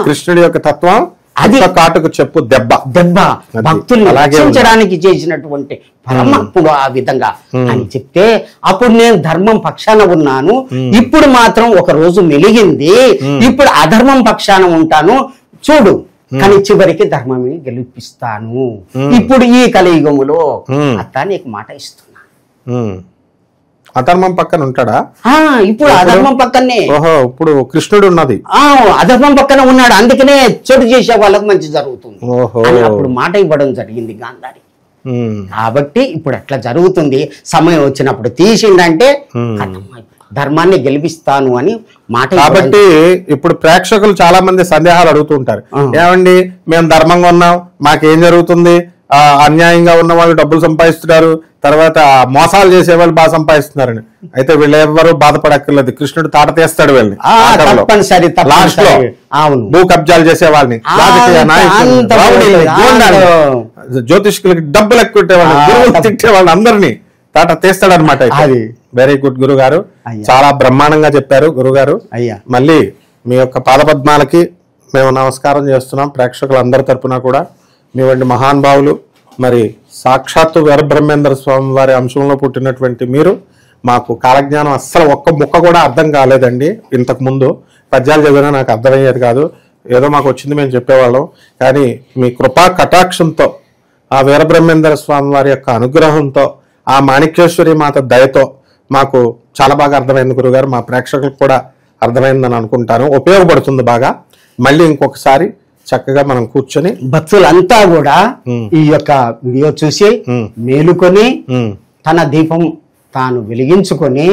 కృష్ణుడి యొక్క తత్వం. అది కాటుకు చెప్పు దెబ్బ భక్తుల్ని రక్షించడానికి చేసినటువంటి పరమాత్ముడు ఆ విధంగా అని చెప్తే అప్పుడు నేను ధర్మం పక్షాన ఉన్నాను, ఇప్పుడు మాత్రం ఒక రోజు మెలిగింది, ఇప్పుడు అధర్మం పక్షాన ఉంటాను చూడు, కానీ చివరికి ధర్మమే గెలిపిస్తాను ఇప్పుడు ఈ కలియుగములో. అత్త నీకు మాట ఇస్తున్నా. అధర్మం పక్కన ఉంటాడా? ఇప్పుడు అధర్మం పక్కనే. ఓహో, ఇప్పుడు కృష్ణుడు ఉన్నది. అధర్మం పక్కన ఉన్నాడు, అందుకనే చెడు చేసే వాళ్ళకు మంచి జరుగుతుంది అప్పుడు మాట ఇవ్వడం జరిగింది గాంధారి. కాబట్టి ఇప్పుడు అట్లా జరుగుతుంది. సమయం వచ్చినప్పుడు తీసిండంటే ధర్మాన్ని గెలిపిస్తాను అని మాట. కాబట్టి ఇప్పుడు ప్రేక్షకులు చాలా మంది సందేహాలు అడుగుతుంటారు. ఏమండి మేము ధర్మంగా ఉన్నాం, మాకేం జరుగుతుంది? అన్యాయంగా ఉన్న వాళ్ళు డబ్బులు సంపాదిస్తున్నారు, తర్వాత మోసాలు చేసే వాళ్ళు బాగా సంపాదిస్తున్నారని. అయితే వీళ్ళు ఎవరు బాధపడక్కర్లేదు, కృష్ణుడు తాట తీస్తాడు వీళ్ళని. లాస్ట్ లో భూ కబ్జాలు చేసే వాళ్ళని, జ్యోతిష్కులకి డబ్బులు ఎక్కువ వాళ్ళని, గురువులు తిట్టే వాళ్ళని అందరినీ తాట తీస్తాడు అనమాట. వెరీ గుడ్ గురుగారు, చాలా బ్రహ్మాండంగా చెప్పారు గురుగారు. మళ్ళీ మీ యొక్క పాదపద్మాలకి మేము నమస్కారం చేస్తున్నాం ప్రేక్షకులందరి తరపున కూడా. మీ వంటి మహానుభావులు, మరి సాక్షాత్తు వీరబ్రహ్మేంద్ర స్వామి వారి అంశంలో పుట్టినటువంటి మీరు, మాకు కాలజ్ఞానం అస్సలు ఒక్క ముక్క కూడా అర్థం కాలేదండి. ఇంతకు ముందు పద్యాలు చదివినా నాకు అర్థమయ్యేది కాదు, ఏదో మాకు వచ్చింది మేము చెప్పేవాళ్ళం. కానీ మీ కృపా కటాక్షంతో, ఆ వీరబ్రహ్మేంద్ర స్వామి వారి యొక్క అనుగ్రహంతో, ఆ మాణిక్యేశ్వరి మాత దయతో మాకు చాలా బాగా అర్థమైంది గురుగారు. మా ప్రేక్షకులకు కూడా అర్థమైందని అనుకుంటాను, ఉపయోగపడుతుంది బాగా. మళ్ళీ ఇంకొకసారి చక్కగా మనం కూర్చొని భక్తులంతా కూడా ఈ యొక్క వీడియో చూసి మేలుకొని తన దీపం తాను వెలిగించుకొని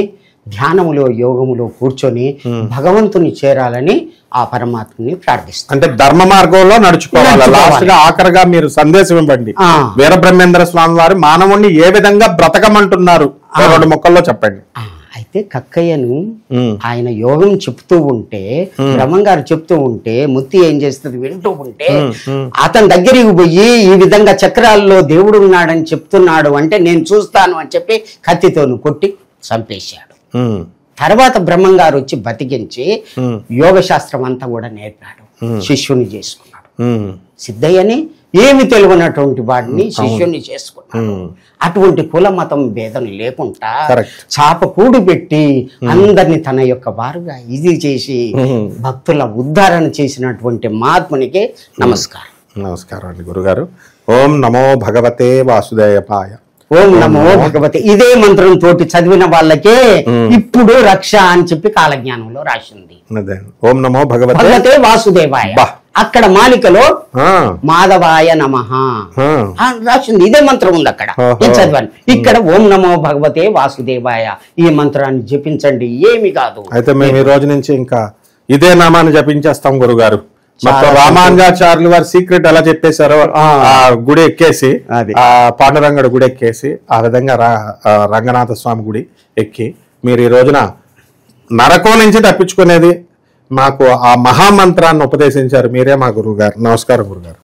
ధ్యానములో యోగములో కూర్చొని భగవంతుని చేరాలని ఆ పరమాత్మని ప్రార్థిస్తాం. అంటే ధర్మ మార్గంలో నడుచుకోవాలి. లాస్ట్ గా ఆఖరిగా మీరు సందేశం ఇవ్వండి. వీరబ్రహ్మేంద్ర స్వామి వారు మానవుణ్ణి ఏ విధంగా బ్రతకమంటున్నారు, 2 ముక్కల్లో చెప్పండి. అయితే కక్కయ్యను ఆయన యోగం చెప్తూ ఉంటే, బ్రహ్మంగారు చెప్తూ ఉంటే ముత్తి ఏం చేస్తుంది వింటూ ఉంటే, అతని దగ్గరికి పోయి ఈ విధంగా చక్రాల్లో దేవుడు ఉన్నాడని చెప్తున్నాడు అంటే నేను చూస్తాను అని చెప్పి కత్తితోను కొట్టి చంపేశాడు. తర్వాత బ్రహ్మంగారు వచ్చి బతికించి యోగ శాస్త్రం అంతా కూడా నేర్పాడు, శిష్యుని చేసుకున్నాడు. సిద్ధయ్యని ఏమి తెలియనటువంటి వాడిని శిష్యుని చేసుకున్నాడు. అటువంటి కుల మతం భేదం లేకుండా చాప కూడు పెట్టి అందరినీ తన యొక్క వారుగా ఇది చేసి భక్తుల ఉద్ధారణ చేసినటువంటి మహాత్మునికి నమస్కారం. నమస్కారం అండి గురుగారు. ఓం నమో భగవతే వాసుదేవాయ. ఓం నమో భగవతే ఇదే మంత్రం తోటి చదివిన వాళ్ళకే ఇప్పుడు రక్ష అని చెప్పి కాలజ్ఞానంలో రాసింది. ఓం నమో భగవతే వాసుదేవాయ. అక్కడ మాలికలో మాధవాయ నమః రాసింది, ఇదే మంత్రం ఉంది అక్కడ. నేను చదివాను. ఇక్కడ ఓం నమో భగవతే వాసుదేవాయ ఈ మంత్రాన్ని జపించండి, ఏమి కాదు. అయితే మేము ఈ రోజు నుంచి ఇంకా ఇదే నామాన్ని జపించేస్తాం గురుగారు. మొత్తం రామానుజాచార్యులు వారి సీక్రెట్ ఎలా చెప్పేశారో ఆ గుడి ఎక్కేసి, ఆ పాండురంగడు గుడి ఎక్కేసి, ఆ విధంగా రంగనాథ స్వామి గుడి ఎక్కి మీరు ఈ రోజున నరకం నుంచి తప్పించుకునేది మాకు ఆ మహామంత్రాన్ని ఉపదేశించారు మీరే మా గురువు గారు. నమస్కారం గురుగారు.